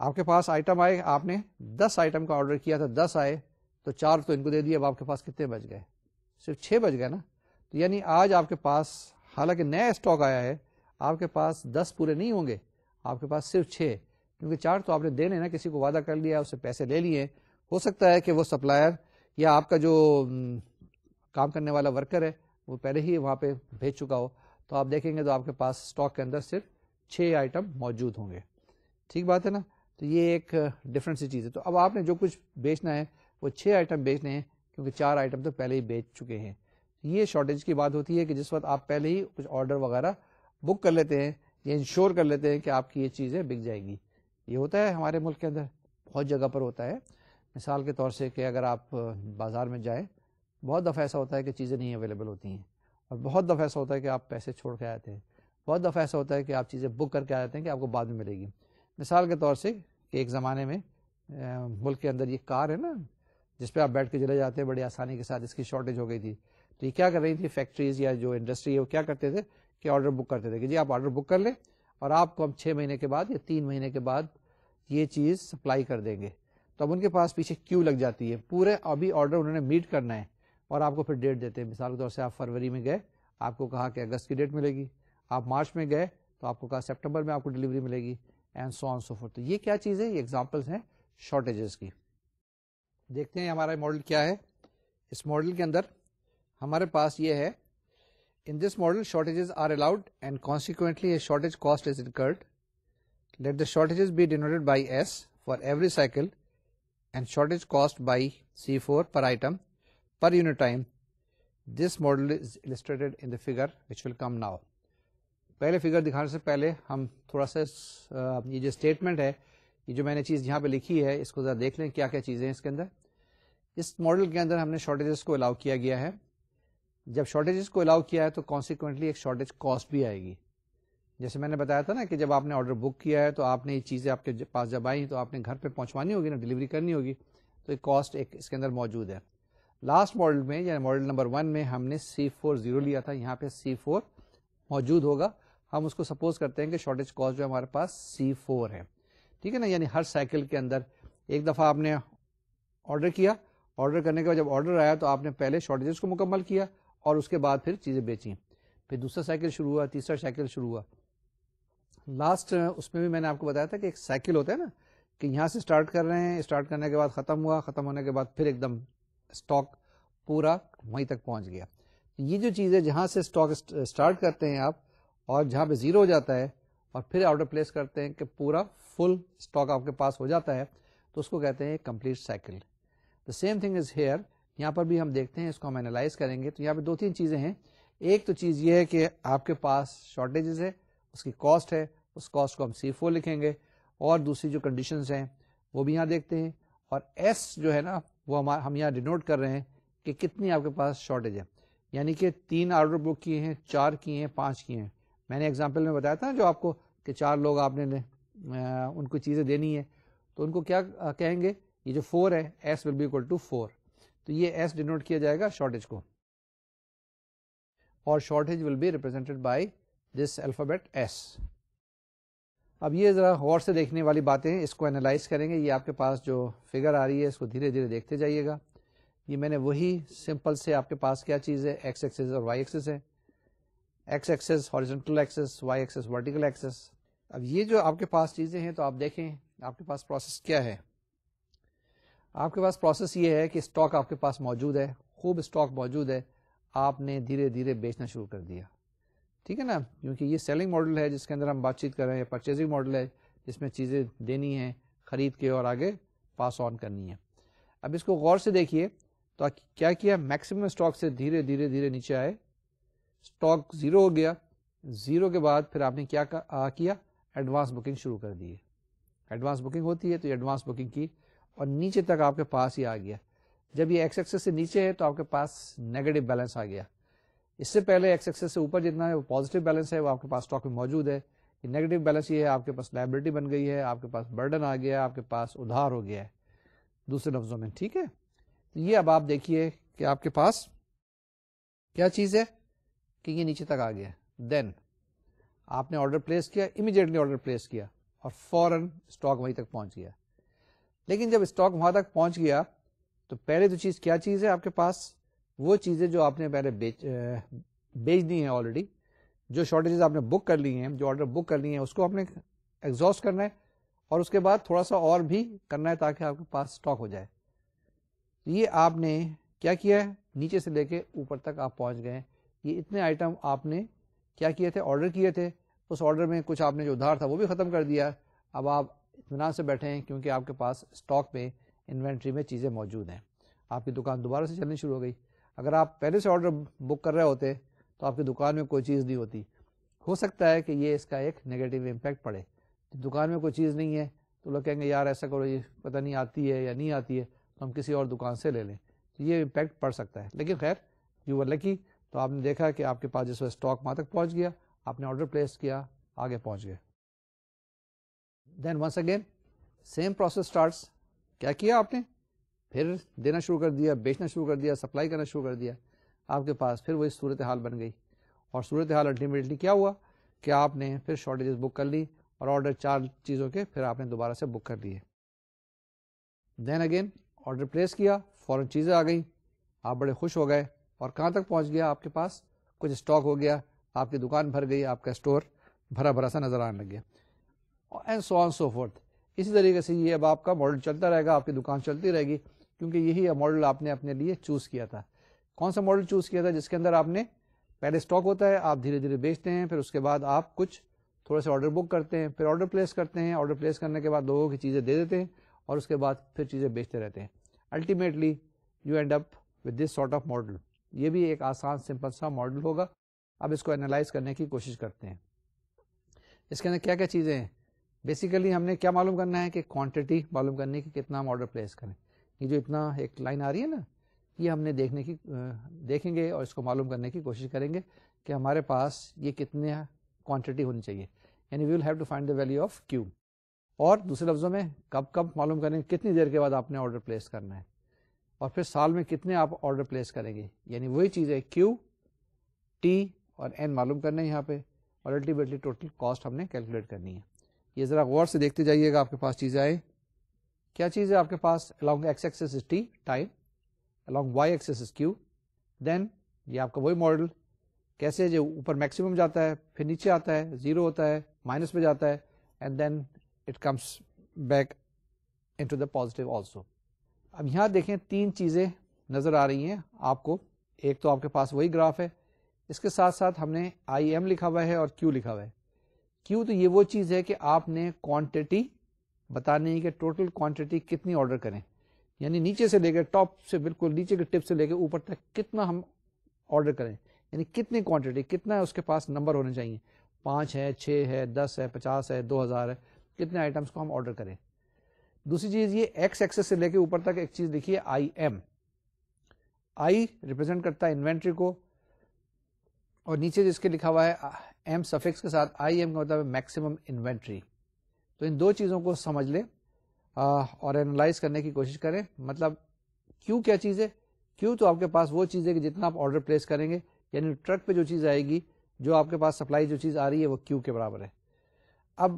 آپ کے پاس آئٹم آئے، آپ نے 10 آئٹم کا آرڈر کیا تھا، 10 آئے تو 4 تو ان کو دے دیے. اب آپ کے پاس کتنے بچ گئے، صرف 6 بچ گئے نا. تو یعنی آج آپ کے پاس حالانکہ نیا اسٹاک آیا ہے، آپ کے پاس 10 پورے نہیں ہوں گے، آپ کے پاس صرف 6، کیونکہ 4 تو آپ نے دینے نا، کسی کو وعدہ کر لیا، اس سے پیسے لے لیے. ہو سکتا ہے کہ وہ سپلائر یا آپ کا جو کام کرنے والا ورکر ہے وہ پہلے ہی وہاں پہ بھیج چکا ہو، تو آپ دیکھیں گے تو آپ کے پاس اسٹاک کے اندر صرف 6 آئٹم موجود ہوں گے. ٹھیک بات ہے نا. تو یہ ایک ڈفرنٹ سی چیز ہے. تو اب آپ نے جو کچھ بیچنا ہے وہ 6 آئٹم بیچنے ہیں، کیونکہ 4 آئٹم تو پہلے ہی بیچ چکے ہیں. یہ شارٹیج کی بات ہوتی ہے کہ جس وقت آپ پہلے ہی کچھ آرڈر وغیرہ بک کر لیتے ہیں یا انشور کر لیتے ہیں کہ آپ کی یہ چیزیں بک جائیں گی. یہ ہوتا ہے ہمارے ملک کے اندر، بہت جگہ پر ہوتا ہے. مثال کے طور سے کہ اگر آپ بازار میں جائیں، بہت دفعہ ایسا ہوتا ہے کہ چیزیں نہیں اویلیبل ہوتی ہیں، اور بہت دفعہ ایسا ہوتا ہے کہ آپ پیسے چھوڑ کے آتے ہیں، بہت دفعہ ایسا ہوتا ہے کہ آپ چیزیں بک کر کے آتے ہیں کہ آپ کو بعد میں ملے گی. مثال کے طور سے کہ ایک زمانے میں ملک کے اندر یہ کار ہے نا جس پہ آپ بیٹھ کے چلے جاتے ہیں بڑی آسانی کے ساتھ، اس کی شارٹیج ہو گئی تھی. تو یہ کیا کر رہی تھی فیکٹریز یا جو انڈسٹری ہے وہ کیا کرتے تھے کہ آرڈر بک کرتے تھے کہ جی آپ آرڈر بک کر لیں اور آپ کو ہم 6 مہینے کے بعد یا 3 مہینے کے بعد یہ چیز سپلائی کر دیں گے. تو اب ان کے پاس پیچھے کیو لگ جاتی ہے، پورے ابھی آرڈر انہوں نے میٹ کرنا ہے اور آپ کو پھر ڈیٹ دیتے ہیں. مثال کے طور سے آپ فروری میں گئے، آپ کو کہا کہ اگست کی ڈیٹ ملے گی. آپ مارچ میں گئے تو آپ کو کہا سپٹمبر میں آپ کو ڈلیوری ملے گی، and so on so forth. تو یہ کیا چیز ہے، یہ ایگزامپلس ہیں شارٹیجز کی. دیکھتے ہیں ہمارا ماڈل کیا ہے. اس ماڈل کے اندر ہمارے پاس یہ ہے, in this model shortages are allowed and consequently a shortage cost is incurred. Let the shortages be denoted by S for every cycle and shortage cost by C4 per item per unit time. This model is illustrated in the figure which will come now. پہلے figure دکھانے سے پہلے ہم تھوڑا سا یہ جو statement ہے, یہ جو میں نے چیز یہاں پہ لکھی ہے, اس کو ذرا دیکھ لیں کیا کیا چیزیں ہیں اس کے اندر. اس ماڈل کے اندر ہم نے شارٹیجز کو الاؤ کیا گیا ہے. جب شارٹیجز کو الاؤ کیا ہے تو کانسیکوینٹلی ایک شارٹیج کاسٹ بھی آئے گی. جیسے میں نے بتایا تھا نا کہ جب آپ نے آرڈر بک کیا ہے تو آپ نے یہ چیزیں آپ کے پاس جب آئیں تو آپ نے گھر پہ پہنچوانی ہوگی نا, ڈلیوری کرنی ہوگی, تو ایک کاسٹ ایک اس کے اندر موجود ہے. لاسٹ ماڈل میں یعنی ماڈل نمبر 1 میں ہم نے C40 لیا تھا, یہاں پہ C4 موجود ہوگا. ہم اس کو سپوز کرتے ہیں کہ شارٹیج کاسٹ جو ہمارے پاس C4 ہے, ٹھیک ہے نا. یعنی ہر سائیکل کے اندر ایک دفعہ آپ نے آرڈر کیا, آرڈر کرنے کے بعد جب آرڈر آیا تو آپ نے پہلے شارٹیجز کو مکمل کیا اور اس کے بعد پھر چیزیں بیچیں, پھر دوسرا سائیکل شروع ہوا, تیسرا سائیکل شروع ہوا. لاسٹ اس میں بھی میں نے آپ کو بتایا تھا کہ ایک سائیکل ہوتا ہے نا کہ یہاں سے اسٹارٹ کر رہے ہیں, اسٹارٹ کرنے کے بعد ختم ہوا, ختم ہونے کے بعد پھر ایک دم اسٹاک پورا وہیں تک پہنچ گیا. یہ جو چیز ہے جہاں سے اسٹاک اسٹارٹ کرتے ہیں آپ اور جہاں پہ زیرو ہو جاتا ہے اور پھر آرڈر پلیس کرتے ہیں کہ پورا فل اسٹاک آپ کے پاس ہو جاتا ہے, تو اس کو کہتے ہیں complete cycle. The same thing is here. یہاں پر بھی ہم دیکھتے ہیں, اس کو ہم اینالائز کریں گے تو یہاں پہ 2-3 چیزیں ہیں. ایک تو چیز یہ ہے کہ آپ کے پاس شارٹیجز ہے, اس کی کاسٹ ہے, اس کاسٹ کو ہم C4 لکھیں گے, اور دوسری جو کنڈیشنز ہیں وہ بھی یہاں دیکھتے ہیں, اور S جو ہے نا وہ ہم یہاں ڈینوٹ کر رہے ہیں کہ کتنی آپ کے پاس شارٹیج ہے. یعنی کہ 3 آرڈر بک کیے ہیں, 4 کیے ہیں, 5 کیے ہیں. میں نے ایگزامپل میں بتایا تھا نا جو آپ کو کہ 4 لوگ آپ نے ان کو چیزیں دینی ہے, تو ان کو کیا کہیں گے, یہ جو 4 ہے S will be equal to 4, تو یہ S ڈینوٹ کیا جائے گا شارٹیج کو, اور shortage will be represented by this alphabet S. اب یہ ذرا غور سے دیکھنے والی باتیں ہیں, اس کو اینالائز کریں گے. یہ آپ کے پاس جو فگر آ رہی ہے اس کو دھیرے دھیرے دیکھتے جائیے گا. یہ میں نے وہی سمپل سے آپ کے پاس کیا چیز ہے, X ایکسس اور Y ایکسس ہے. X axis horizontal axis, Y axis vertical axis. اب یہ جو آپ کے پاس چیزیں ہیں تو آپ دیکھیں آپ کے پاس پروسیس کیا ہے. آپ کے پاس پروسیس یہ ہے کہ اسٹاک آپ کے پاس موجود ہے, خوب اسٹاک موجود ہے, آپ نے دھیرے دھیرے بیچنا شروع کر دیا, ٹھیک ہے نا. کیونکہ یہ سیلنگ ماڈل ہے جس کے اندر ہم بات چیت کر رہے ہیں, پرچیزنگ ماڈل ہے جس میں چیزیں دینی ہیں, خرید کے اور آگے پاس آن کرنی ہے. اب اس کو غور سے دیکھیے تو کیا کیا, میکسیمم اسٹاک سے دھیرے دھیرے دھیرے نیچے آئے, اسٹاک زیرو ہو گیا. زیرو کے بعد پھر آپ نے کیا کیا, ایڈوانس بکنگ شروع کر دی. ایڈوانس بکنگ ہوتی ہے تو یہ ایڈوانس بکنگ کی اور نیچے تک آپ کے پاس ہی آ گیا. جب یہ ایکس ایکسس سے نیچے ہے تو آپ کے پاس نیگیٹو بیلنس آ گیا. اس سے پہلے ایکس ایکسس سے اوپر جتنا ہے وہ پازیٹیو بیلنس ہے, وہ آپ کے پاس اسٹاک میں موجود ہے. یہ نیگیٹو بیلنس یہ ہے آپ کے پاس لائبلٹی بن گئی ہے, آپ کے پاس برڈن آ گیا, آپ کے پاس ادھار ہو گیا ہے دوسرے لفظوں میں, ٹھیک ہے. یہ اب آپ دیکھیے کہ آپ کے پاس کیا چیز ہے کہ یہ نیچے تک آ گیا. دین آپ نے آرڈر پلیس کیا, امیڈیٹلی آرڈر پلیس کیا اور فوراً اسٹاک وہیں تک پہنچ گیا. لیکن جب اسٹاک وہاں تک پہنچ گیا تو پہلے تو چیز کیا چیز ہے آپ کے پاس, وہ چیزیں جو آپ نے پہلے بیچ دی ہیں آلریڈی, جو شارٹیجز آپ نے بک کر لی ہیں, جو آرڈر بک کر لی ہیں, اس کو آپ نے ایگزاسٹ کرنا ہے اور اس کے بعد تھوڑا سا اور بھی کرنا ہے تاکہ آپ کے پاس اسٹاک ہو جائے. یہ آپ نے کیا کیا ہے, نیچے سے لے کے اوپر تک آپ پہنچ گئے. یہ اتنے آئٹم آپ نے کیا کیے تھے, آرڈر کیے تھے. اس آرڈر میں کچھ آپ نے جو ادھار تھا وہ بھی ختم کر دیا. اب آپ اطمینان سے بیٹھے ہیں کیونکہ آپ کے پاس اسٹاک میں انوینٹری میں چیزیں موجود ہیں. آپ کی دکان دوبارہ سے چلنی شروع ہو گئی. اگر آپ پہلے سے آرڈر بک کر رہے ہوتے تو آپ کی دکان میں کوئی چیز نہیں ہوتی. ہو سکتا ہے کہ یہ اس کا ایک نیگیٹو امپیکٹ پڑے. دکان میں کوئی چیز نہیں ہے تو لوگ کہیں گے یار ایسا کرو, یہ پتہ نہیں آتی ہے یا نہیں آتی ہے تو ہم کسی اور دکان سے لے لیں, تو یہ امپیکٹ پڑ سکتا ہے. لیکن خیر یو ور لکی, تو آپ نے دیکھا کہ آپ کے پاس جس وقت اسٹاک وہاں تک پہنچ گیا, آپ نے آرڈر پلیس کیا, آگے پہنچ گئے. Then once again same process starts. کیا کیا آپ نے, پھر دینا شروع کر دیا, بیچنا شروع کر دیا, سپلائی کرنا شروع کر دیا. آپ کے پاس پھر وہی صورتحال بن گئی, اور صورتحال الٹیمیٹلی کیا ہوا کہ آپ نے پھر شارٹیجز بک کر لی اور آرڈر 4 چیزوں کے پھر آپ نے دوبارہ سے بک کر لیے. دین اگین آرڈر پلیس کیا, فوراً چیزیں آ گئی, آپ بڑے خوش ہو گئے, اور کہاں تک پہنچ گیا, آپ کے پاس کچھ اسٹاک ہو گیا, آپ کی دکان بھر گئی, آپ کا اسٹور بھرا بھرا سا نظر آنے لگ گیا, and so on so forth. اسی طریقے سے یہ اب آپ کا ماڈل چلتا رہے گا, آپ کی دکان چلتی رہے گی. کیونکہ یہی ماڈل آپ نے اپنے لیے چوز کیا تھا. کون سا ماڈل چوز کیا تھا؟ جس کے اندر آپ نے پہلے اسٹاک ہوتا ہے, آپ دھیرے دھیرے بیچتے ہیں, پھر اس کے بعد آپ کچھ تھوڑے سے آرڈر بک کرتے ہیں, پھر آرڈر پلیس کرتے ہیں, آرڈر پلیس کرنے کے بعد لوگوں کی چیزیں دے دیتے ہیں, اور اس کے بعد پھر چیزیں بیچتے رہتے ہیں. Ultimately you and up with this sort of model. یہ بھی ایک آسان سمپل سا ماڈل ہوگا. اب اس کو اینالائز کرنے کی کوشش کرتے ہیں. اس کے اندر کیا کیا چیزیں ہیں؟ بیسیکلی ہم نے کیا معلوم کرنا ہے کہ کوانٹٹی معلوم کرنی کہ کتنا ہم آرڈر پلیس کریں. یہ جو اتنا ایک لائن آ رہی ہے نا, یہ ہم نے دیکھیں گے اور اس کو معلوم کرنے کی کوشش کریں گے کہ ہمارے پاس یہ کتنے کوانٹٹی ہونی چاہیے. یعنی we will have to find the value of Q. اور دوسرے لفظوں میں کب کب معلوم کریں گے, کتنی دیر کے بعد آپ نے آرڈر پلیس کرنا ہے, اور پھر سال میں کتنے آپ آرڈر پلیس کریں گے. یعنی وہی چیز ہے کیو, ٹی اور این معلوم کرنا ہے یہاں پہ, اور الٹیمیٹلی ٹوٹل کاسٹ ہم نے کیلکولیٹ کرنی ہے. یہ ذرا غور سے دیکھتے جائیے گا. آپ کے پاس چیزیں آئے, کیا چیز ہے آپ کے پاس؟ along x axis is t time, along y axis is q. دین یہ آپ کا وہی ماڈل کیسے جو اوپر میکسیمم جاتا ہے, پھر نیچے آتا ہے, زیرو ہوتا ہے, مائنس پہ جاتا ہے, and then it comes back into the positive also. اب یہاں دیکھیں تین چیزیں نظر آ رہی ہیں آپ کو. ایک تو آپ کے پاس وہی گراف ہے, اس کے ساتھ ساتھ ہم نے آئی ایم لکھا ہوا ہے اور کیو لکھا ہوا ہے. کیو تو یہ وہ چیز ہے کہ آپ نے کوانٹٹی بتانی ہے کہ ٹوٹل کوانٹٹی کتنی آرڈر کریں. یعنی نیچے سے لے کے ٹاپ سے بالکل نیچے کے ٹپ سے لے کے اوپر تک کتنا ہم آرڈر کریں. یعنی کتنی کوانٹٹی, کتنا اس کے پاس نمبر ہونے چاہیے, 5 ہے, 6 ہے, 10 ہے, 50 ہے, 2000 ہے, کتنے آئٹمس کو ہم آرڈر کریں. دوسری چیز یہ ایکس ایکسس سے لے کے اوپر تک ایک چیز لکھیے آئی ایم. آئی ریپرزینٹ کرتا ہے انوینٹری کو, اور نیچے جس کے لکھا ہوا ہے ایم سفکس کے ساتھ آئی ایم کا مطلب ہے میکسیمم انوینٹری. تو ان دو چیزوں کو سمجھ لیں اور اینالائز کرنے کی کوشش کریں. مطلب کیو کیا چیز ہے؟ کیو تو آپ کے پاس وہ چیز ہے کہ جتنا آپ آرڈر پلیس کریں گے, یعنی ٹرک پہ جو چیز آئے گی, جو آپ کے پاس سپلائی جو چیز آ رہی ہے وہ کیو کے برابر ہے. اب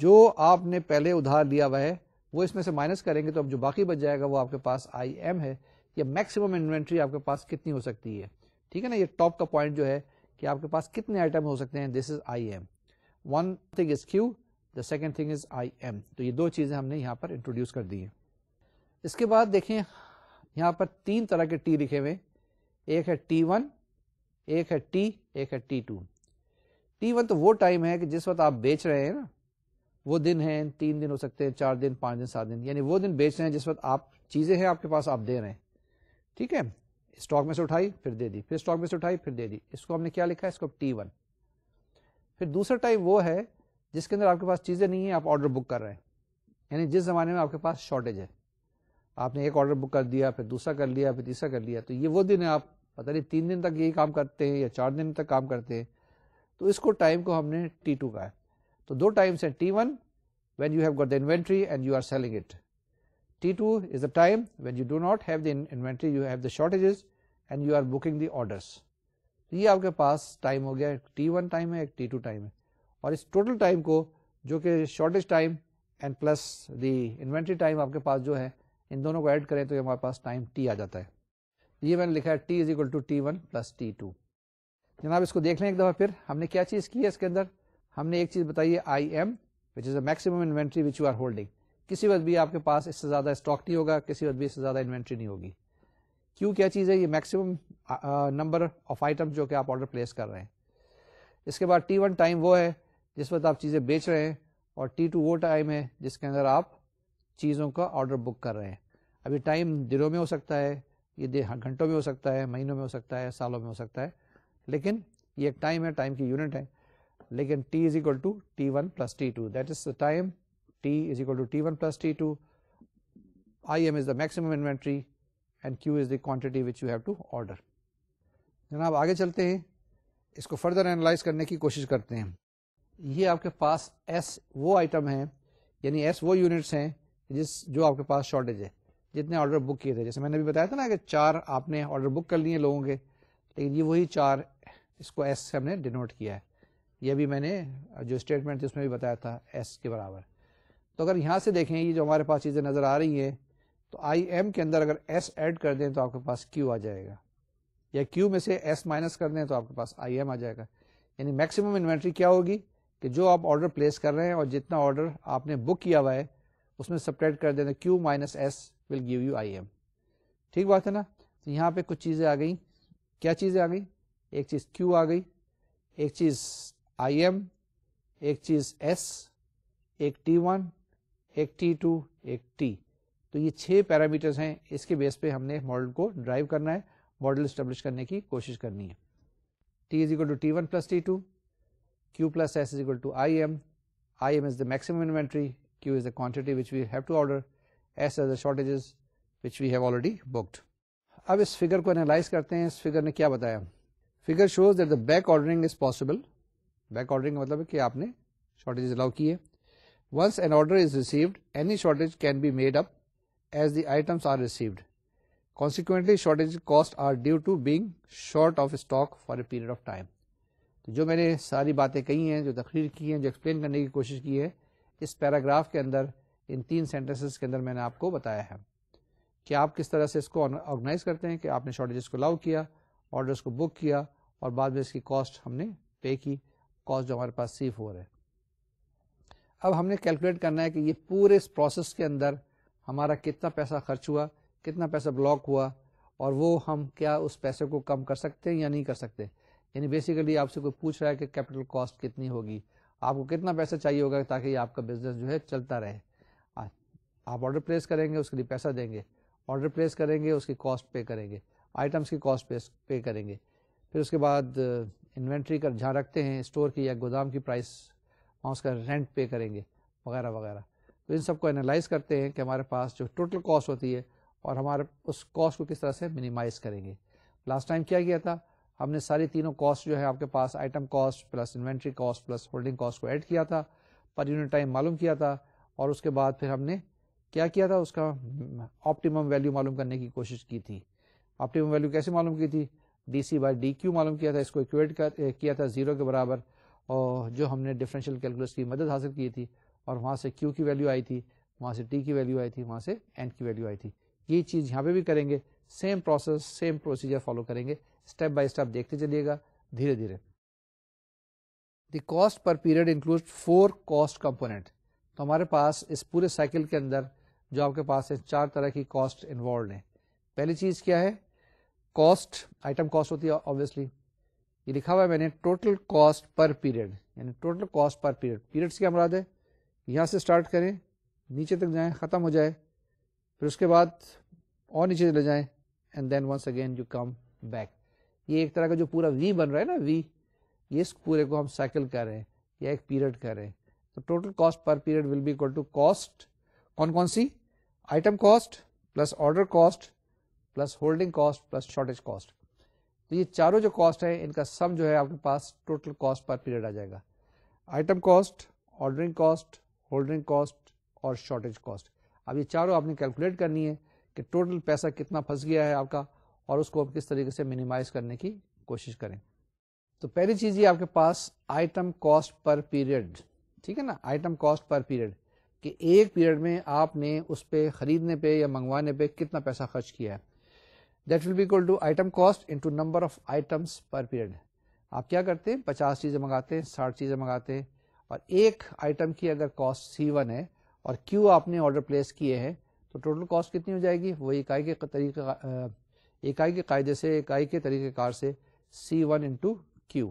جو آپ نے پہلے ادھار لیا ہوا ہے وہ اس میں سے مائنس کریں گے, تو اب جو باقی بچ جائے گا وہ آپ کے پاس آئی ایم ہے, یا میکسیمم انوینٹری آپ کے پاس کتنی ہو سکتی ہے. ٹھیک ہے نا, یہ ٹاپ کا پوائنٹ جو ہے کہ آپ کے پاس کتنے آئٹم ہو سکتے ہیں. This is I M. One thing is Q, the second thing is I M. تو یہ دو چیزیں ہم نے یہاں پر انٹروڈیوس کر دی ہیں. اس کے بعد دیکھیں یہاں پر تین طرح کے ٹی لکھے ہوئے, ایک ہے T1, ایک ہے ٹی, ایک ہے T2. T1 تو وہ ٹائم ہے کہ جس وقت آپ بیچ رہے ہیں نا, وہ دن ہیں, 3 دن ہو سکتے ہیں, 4 دن, 5 دن, 7 دن, یعنی وہ دن بیچ رہے ہیں جس وقت آپ چیزیں ہیں آپ کے پاس, آپ دے رہے ہیں. ٹھیک ہے, اسٹاک میں سے اٹھائی پھر دے دی, پھر اسٹاک میں سے اٹھائی پھر دے دی. اس کو ہم نے کیا لکھا ہے؟ اس کو T1. پھر دوسرا ٹائم وہ ہے جس کے اندر آپ کے پاس چیزیں نہیں ہیں, آپ آرڈر بک کر رہے ہیں. یعنی جس زمانے میں آپ کے پاس شارٹیج ہے, آپ نے ایک آرڈر بک کر دیا, پھر دوسرا کر لیا, پھر تیسرا کر لیا. تو یہ وہ دن ہے, آپ پتہ نہیں 3 دن تک یہی کام کرتے ہیں یا 4 دن تک کام کرتے ہیں. تو اس کو ٹائم کو ہم نے T2 کہا ہے. تو دو ٹائمس ہیں, T1 when you have got the inventory and you are selling it. T2 is the time when you do not have the inventory, you have the shortages and you are booking the orders. تو یہ آپ کے پاس time ہو گیا, T1 time ہے, ایک T2 time ہے. اور اس total time کو جو کہ shortage time and plus the inventory time آپ کے پاس جو ہے, ان دونوں کو ایڈ کریں تو ہمارے پاس ٹائم T آ جاتا ہے. یہ میں نے لکھا ہے T is equal to T1 plus T2. جناب اس کو دیکھ لیں ایک دفعہ. پھر ہم نے کیا چیز کی ہے اس کے اندر؟ ہم نے ایک چیز بتائی ہے I am, which is a maximum inventory which you are holding. کسی وقت بھی آپ کے پاس اس سے زیادہ اسٹاک نہیں ہوگا, کسی وقت بھی اس سے زیادہ انوینٹری نہیں ہوگی. کیوں کیا چیز ہے؟ یہ میکسیمم نمبر آف آئٹم جو کہ آپ آرڈر پلیس کر رہے ہیں. اس کے بعد T1 ٹائم وہ ہے جس وقت آپ چیزیں بیچ رہے ہیں, اور T2 وہ ٹائم ہے جس کے اندر آپ چیزوں کا آرڈر بک کر رہے ہیں. ابھی ٹائم دنوں میں ہو سکتا ہے, یہ گھنٹوں میں ہو سکتا ہے, مہینوں میں ہو سکتا ہے, سالوں میں ہو سکتا ہے, لیکن یہ ایک ٹائم ہے, ٹائم کی یونٹ ہے. لیکن T is equal to T1 plus T2. That is the time. T is equal to T1 plus T2. IM is the maximum inventory and Q is the quantity which you have to order. جناب آگے چلتے ہیں, اس کو further analyse کرنے کی کوشش کرتے ہیں. یہ آپ کے پاس S وہ آئٹم ہیں, یعنی S وہ یونٹس ہیں جو آپ کے پاس شارٹیج ہے, جتنے آرڈر بک کیے تھے. جیسے میں نے بھی بتایا تھا نا کہ 4 آپ نے آرڈر بک کر لیے لوگوں کے, لیکن یہ وہی 4, اس کو S سے ہم نے ڈینوٹ کیا ہے. یہ بھی میں نے جو اسٹیٹمنٹ اس میں بھی بتایا تھا S کے برابر. تو اگر یہاں سے دیکھیں یہ جو ہمارے پاس چیزیں نظر آ رہی ہیں, تو آئی ایم کے اندر اگر S ایڈ کر دیں تو آپ کے پاس Q آ جائے گا, یا Q میں سے S مائنس کر دیں تو آپ کے پاس آئی ایم آ جائے گا. یعنی میکسیمم انوینٹری کیا ہوگی کہ جو آپ آرڈر پلیس کر رہے ہیں اور جتنا آرڈر آپ نے بک کیا ہوا ہے اس میں سپریٹ کر دیں تو Q minus S will give you I am. ٹھیک بات ہے نا. تو یہاں پہ کچھ چیزیں آ گئی. کیا چیزیں آ گئی؟ ایک چیز کیو آ گئی, ایک چیز آئی ایم, ایک چیز ایس, ایک T1, ایک T2, ایک T. تو یہ 6 پیرامیٹرز ہیں. اس کے بیس پہ ہم نے ماڈل کو ڈرائیو کرنا ہے, ماڈل اسٹیبلش کرنے کی کوشش کرنی ہے. T is equal to T1 plus T2, Q plus S is equal to IM. IM is the maximum inventory, Q is the quantity which we have to order, S are the shortages which we have already booked. اب اس figure کو analyse کرتے ہیں. اس figure نے کیا بتایا؟ Figure shows that the back ordering is possible. Back ordering کا مطلب ہے کہ آپ نے شارٹیج الاؤ کی ہے. Once an order is received any shortage can be made up as the items are received. Consequently, shortage costs are due to being short of stock for a period of time. تو جو میں نے ساری باتیں کہی ہیں, جو تقریر کی ہیں, جو ایکسپلین کرنے کی کوشش کی ہے, اس پیراگراف کے اندر, ان 3 سینٹنسز کے اندر میں نے آپ کو بتایا ہے کہ آپ کس طرح سے اس کو آرگنائز کرتے ہیں کہ آپ نے شارٹیجز کو الاؤ کیا, آرڈرز کو بک کیا, اور بعد میں اس کی کاسٹ ہم نے پے کی, کاسٹ جو ہمارے پاس C4 ہے. اب ہم نے کیلکولیٹ کرنا ہے کہ یہ پورے اس پروسیس کے اندر ہمارا کتنا پیسہ خرچ ہوا, کتنا پیسہ بلاک ہوا, اور وہ ہم کیا اس پیسے کو کم کر سکتے ہیں یا نہیں کر سکتے. یعنی بیسیکلی آپ سے کوئی پوچھ رہا ہے کہ کیپٹل کاسٹ کتنی ہوگی, آپ کو کتنا پیسہ چاہیے ہوگا تاکہ یہ آپ کا بزنس جو ہے چلتا رہے. آپ آرڈر پلیس کریں گے, اس کے لیے پیسہ دیں گے, آرڈر پلیس کریں گے, اس کی کاسٹ پے کریں گے, آئٹمس کی کاسٹ پے کریں گے, پھر اس کے بعد انوینٹری کا جہاں رکھتے ہیں اسٹور کی یا گودام کی پرائس, وہاں اس کا رینٹ پے کریں گے, وغیرہ وغیرہ. تو ان سب کو انالائز کرتے ہیں کہ ہمارے پاس جو ٹوٹل کاسٹ ہوتی ہے اور ہمارے اس کاسٹ کو کس طرح سے منیمائز کریں گے. لاسٹ ٹائم کیا کیا تھا, ہم نے ساری تینوں کاسٹ جو ہے آپ کے پاس item cost plus inventory cost plus holding cost کو ایڈ کیا تھا, پر یونٹ ٹائم معلوم کیا تھا, اور اس کے بعد پھر ہم نے کیا کیا تھا, اس کا آپٹیمم ویلیو معلوم کرنے کی کوشش کی تھی. آپٹیمم ویلیو کیسے معلوم کی تھی؟ DC/DQ معلوم کیا تھا, اس کو ایکویٹ کیا تھا 0 کے برابر, اور جو ہم نے ڈفرینشیل کیلکولس کی مدد حاصل کی تھی, اور وہاں سے Q کی ویلیو آئی تھی, وہاں سے T کی ویلیو آئی تھی, وہاں سے N کی ویلیو آئی تھی. یہ چیز یہاں پہ بھی کریں گے, same process same procedure follow کریں گے, اسٹیپ بائی اسٹیپ دیکھتے چلیے گا دھیرے دھیرے. The cost per period include 4 cost component. تو ہمارے پاس اس پورے سائیکل کے اندر جو آپ کے پاس ہے 4 طرح کی کاسٹ انوالوڈ ہیں. پہلی چیز کیا ہے؟ کاسٹ, آئٹم کاسٹ ہوتی ہے آبویسلی. یہ لکھا ہوا ہے میں نے ٹوٹل کاسٹ پر پیریڈ, یعنی total cost per period. Period سے کیا مراد ہے؟ یہاں سے اسٹارٹ کریں, نیچے تک جائیں, ختم ہو جائے, پھر اس کے بعد اور نیچے چلے جائیں, and then once again you come back. یہ ایک طرح کا جو پورا وی بن رہا ہے نا, وی, یہ اس پورے کو ہم سائیکل کر رہے ہیں یا ایک پیریڈ کر رہے ہیں. تو total cost per period will be equal to cost, کون سی؟ Item cost plus order cost plus holding cost plus shortage cost. تو یہ چاروں جو کاسٹ ہے ان کا سم جو ہے آپ کے پاس ٹوٹل کاسٹ پر پیریڈ آ جائے گا. Item cost, ordering cost, holding cost اور شارٹیج کاسٹ. اب یہ چاروں آپ نے کیلکولیٹ کرنی ہے کہ ٹوٹل پیسہ کتنا پھنس گیا ہے آپ کا, اور اس کو آپ کس طریقے سے منیمائز کرنے کی کوشش کریں. تو پہلی چیز یہ آپ کے پاس آئٹم کاسٹ پر پیریڈ, ٹھیک ہے نا, آئٹم کاسٹ پر پیریڈ, کہ ایک پیریڈ میں آپ نے اس پہ خریدنے پہ یا منگوانے پہ کتنا پیسہ خرچ کیا ہے. That will be equal to item cost into number of items per period. آپ کیا کرتے ہیں, 50 چیزیں منگاتے ہیں, 60 چیزیں منگاتے ہیں, اور ایک آئٹم کی اگر کاسٹ C1 ہے اور Q آپ نے آرڈر پلیس کیے ہیں, تو ٹوٹل کاسٹ کتنی ہو جائے گی؟ وہ اکائی کے قاعدے سے, اکائی کے طریقہ کار سے C1 انٹو Q.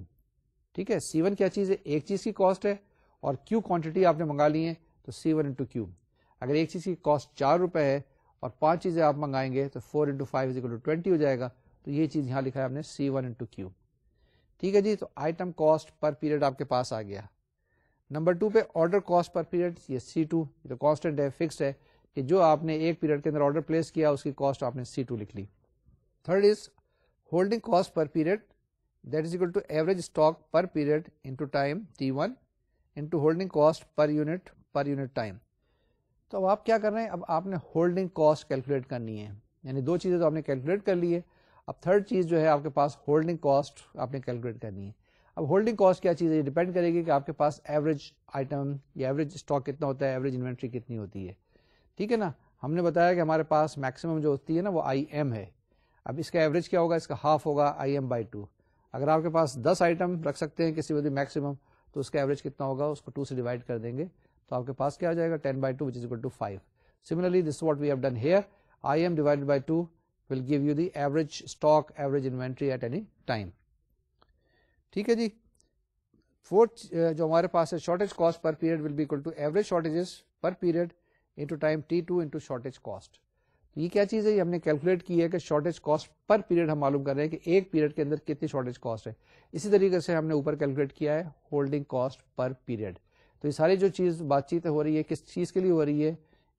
ٹھیک ہے, C1 کیا چیز ہے؟ ایک چیز کی کاسٹ ہے, اور Q کوانٹٹی آپ نے منگا لی ہے, تو C1 انٹو Q. اگر ایک چیز کی کاسٹ 4 روپے ہے اور 5 چیزیں آپ منگائیں گے تو 4 انٹو 5 از اکول ٹو 20 ہو جائے گا. تو یہ چیز یہاں لکھا ہے آپ نے C1 انٹو Q. ٹھیک ہے جی, تو آئٹم کاسٹ پر پیریڈ آپ کے پاس آ گیا. نمبر 2 پہ آرڈر کاسٹ پر پیریڈ, یہ C2, یہ تو کانسٹنٹ ہے, فکسڈ ہے, کہ جو آپ نے ایک پیریڈ کے اندر آرڈر پلیس کیا اس کی کاسٹ آپ نے C2 لکھ لی. Third is holding cost per period, that is equal to average stock per period into time T1 into holding cost per unit time. تو اب آپ کیا کر رہے ہیں, اب آپ نے ہولڈنگ کاسٹ کیلکولیٹ کرنی ہے. یعنی 2 چیزیں تو آپ نے کیلکولیٹ کر لی ہے, اب تھرڈ چیز جو ہے آپ کے پاس ہولڈنگ کاسٹ آپ نے کیلکولیٹ کرنی ہے. اب ہولڈنگ کاسٹ کیا چیز ہے؟ یہ ڈیپینڈ کرے گی کہ آپ کے پاس ایوریج آئٹم یا ایوریج اسٹاک کتنا ہوتا ہے, ایوریج انوینٹری کتنی ہوتی ہے. ٹھیک ہے نا, ہم نے بتایا کہ ہمارے پاس میکسیمم جو ہوتی ہے نا وہ IM ہے. اب اس کا ایوریج کیا ہوگا؟ اس کا ہاف ہوگا IM/2. اگر آپ کے پاس 10 آئٹم رکھ سکتے ہیں کسی بھی میکسیمم, تو اس کا ایوریج کتنا ہوگا؟ اس کو 2 سے ڈیوائڈ کر دیں گے تو آپ کے پاس کیا آ جائے گا؟ 10/2 which is equal to 5. Similarly, this is what we have done here. IM divided by 2 will give you the average stock, average inventory at any time. ٹھیک ہے جی. فورتھ جو ہمارے پاس ہے shortage cost per period will be equal to average shortages per period into time T2 into shortage cost. یہ کیا چیز ہے؟ یہ ہم نے کیلکولیٹ کی ہے کہ شارٹیج کاسٹ پر پیریڈ ہم معلوم کر رہے ہیں کہ ایک پیریڈ کے اندر کتنی شارٹیج کاسٹ ہے. اسی طریقے سے ہم نے اوپر کیلکولیٹ کیا ہے ہولڈنگ کاسٹ پر پیریڈ. تو یہ ساری جو چیز بات چیت ہو رہی ہے کس چیز کے لیے ہو رہی ہے؟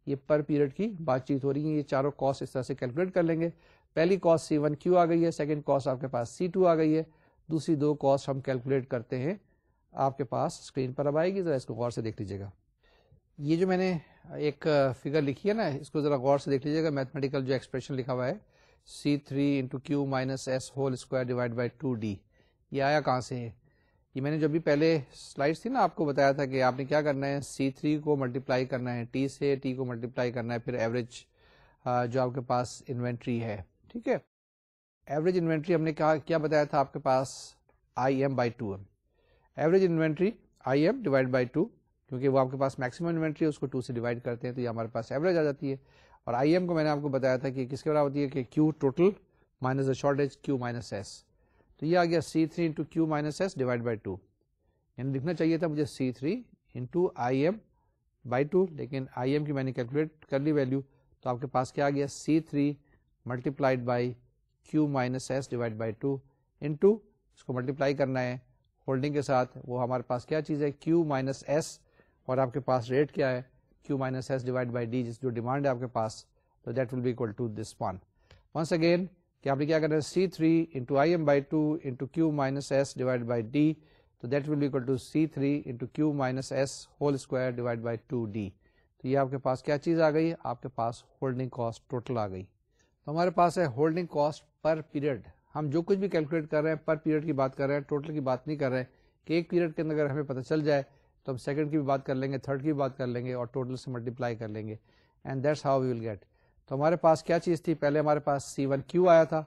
یہ پر پیریڈ کی بات چیت ہو رہی ہے. یہ چاروں کاسٹ اس طرح سے کیلکولیٹ کر لیں گے. پہلی کاسٹ C1Q آ گئی ہے, سیکنڈ کاسٹ آپ کے پاس C2 آ گئی ہے, دوسری دو کاسٹ ہم کیلکولیٹ کرتے ہیں آپ کے پاس اسکرین پر اب آئے گی, ذرا اس کو غور سے دیکھ لیجیے گا. یہ جو میں نے ایک فگر لکھی ہے نا, اس کو ذرا غور سے دیکھ لیجیے گا. میتھمیٹیکل جو ایکسپریشن لکھا ہوا ہے C3 into Q minus S whole square divide by 2D, یہ آیا کہاں سے ہے؟ یہ میں نے جو بھی پہلے سلائڈس تھی نا آپ کو بتایا تھا کہ آپ نے کیا کرنا ہے, C3 کو ملٹیپلائی کرنا ہے T سے, T کو ملٹیپلائی کرنا ہے پھر ایوریج جو آپ کے پاس انوینٹری ہے. ٹھیک ہے, ایوریج انوینٹری ہم نے کیا بتایا تھا آپ کے پاس IM بائی 2 ہے. Average inventory IM divide by 2, کیونکہ وہ آپ کے پاس میکسیمم انوینٹری ہے, اس کو 2 سے ڈیوائڈ کرتے ہیں تو یہ ہمارے پاس ایوریج آ جاتی ہے. اور IM کو میں نے آپ کو بتایا تھا کہ کس کے برابر ہوتی ہے کہ Q total minus the shortage Q minus S. تو یہ آ گیا C3 into Q minus S divide by 2. یعنی لکھنا چاہیے تھا مجھے C3 انٹو IM بائی 2, لیکن IM کی میں نے کیلکولیٹ کر لی ویلو, تو آپ کے پاس کیا آ گیا C3 multiplied by Q minus S divide by 2 into, اس کو ملٹیپلائی کرنا ہے ہولڈنگ کے ساتھ, وہ ہمارے پاس کیا چیز ہے Q مائنس S, اور آپ کے پاس ریٹ کیا ہے Q minus S divide by D, جس جو ڈیمانڈ ہے آپ کے پاس, تو that will be equal to this one. Once again کہ آپ نے کیا کرنا ہے C3 into IM by 2 into Q minus S divide by D, تو that will be equal to C3 into Q minus S whole square divide by 2D. تو یہ آپ کے پاس کیا چیز آ گئی؟ آپ کے پاس ہولڈنگ کاسٹ ٹوٹل آ گئی. تو ہمارے پاس ہے ہولڈنگ کاسٹ پر پیریڈ. ہم جو کچھ بھی کیلکولیٹ کر رہے ہیں پر پیریڈ کی بات کر رہے ہیں, ٹوٹل کی بات نہیں کر رہے ہیں کہ ایک پیریڈ کے اندر اگر ہمیں پتہ چل جائے تو ہم سیکنڈ کی بھی بات کر لیں گے, تھرڈ کی بھی بات کر لیں گے, اور ٹوٹل سے ملٹیپلائی کر لیں گے, and that's how we will get. تو ہمارے پاس کیا چیز تھی؟ پہلے ہمارے پاس C1Q آیا تھا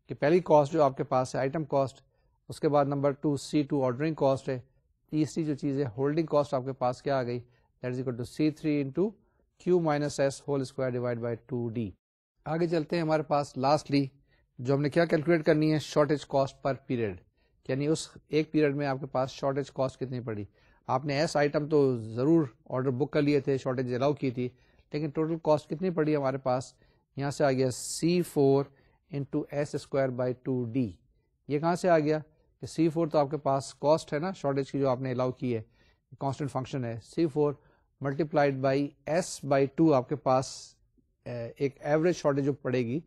کہ پہلی کاسٹ جو آپ کے پاس ہے آئٹم کاسٹ, اس کے بعد نمبر 2 C2 آرڈرنگ کاسٹ ہے, تیسری جو چیز ہے ہولڈنگ کاسٹ آپ کے پاس کیا آ گئی, that is equal to C3 into Q minus S whole square divide by 2D. آگے چلتے ہیں, ہمارے پاس لاسٹلی جو ہم نے کیا کیلکولیٹ کرنی ہے شارٹیج کاسٹ پر پیریڈ, یعنی اس ایک پیریڈ میں آپ کے پاس شارٹیج کاسٹ کتنی پڑی. آپ نے ایس آئٹم تو ضرور آرڈر بک کر لیے تھے, شارٹیج الاؤ کی تھی, لیکن ٹوٹل کاسٹ کتنی پڑی ہمارے پاس؟ یہاں سے آ گیا C4 into S square by 2D. یہ کہاں سے آ گیا کہ C4 تو آپ کے پاس کاسٹ ہے نا شارٹیج کی جو آپ نے الاؤ کی ہے, کانسٹنٹ فنکشن ہے. C4 multiplied by S by 2 آپ کے پاس ایک ایوریج شارٹیج جو پڑے گی,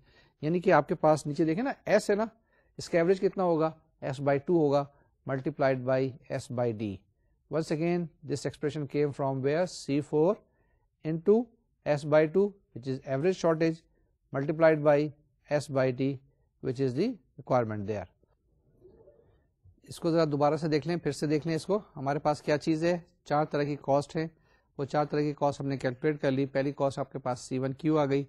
یعنی کہ آپ کے پاس نیچے دیکھیں نا S ہے نا, اس کا ایوریج کتنا ہوگا؟ S بائی 2 ہوگا multiplied by S by D. Once again this expression came from where? C4 into S by 2 which is average shortage multiplied by S by D which is the requirement there. اس کو ذرا دوبارہ سے دیکھ لیں, پھر سے دیکھ لیں اس کو. ہمارے پاس کیا چیز ہے؟ چار طرح کی کاسٹ ہے, وہ چار طرح کی کاسٹ ہم نے کیلکولیٹ کر لی. پہلی کاسٹ آپ کے پاس C1Q آ گئی,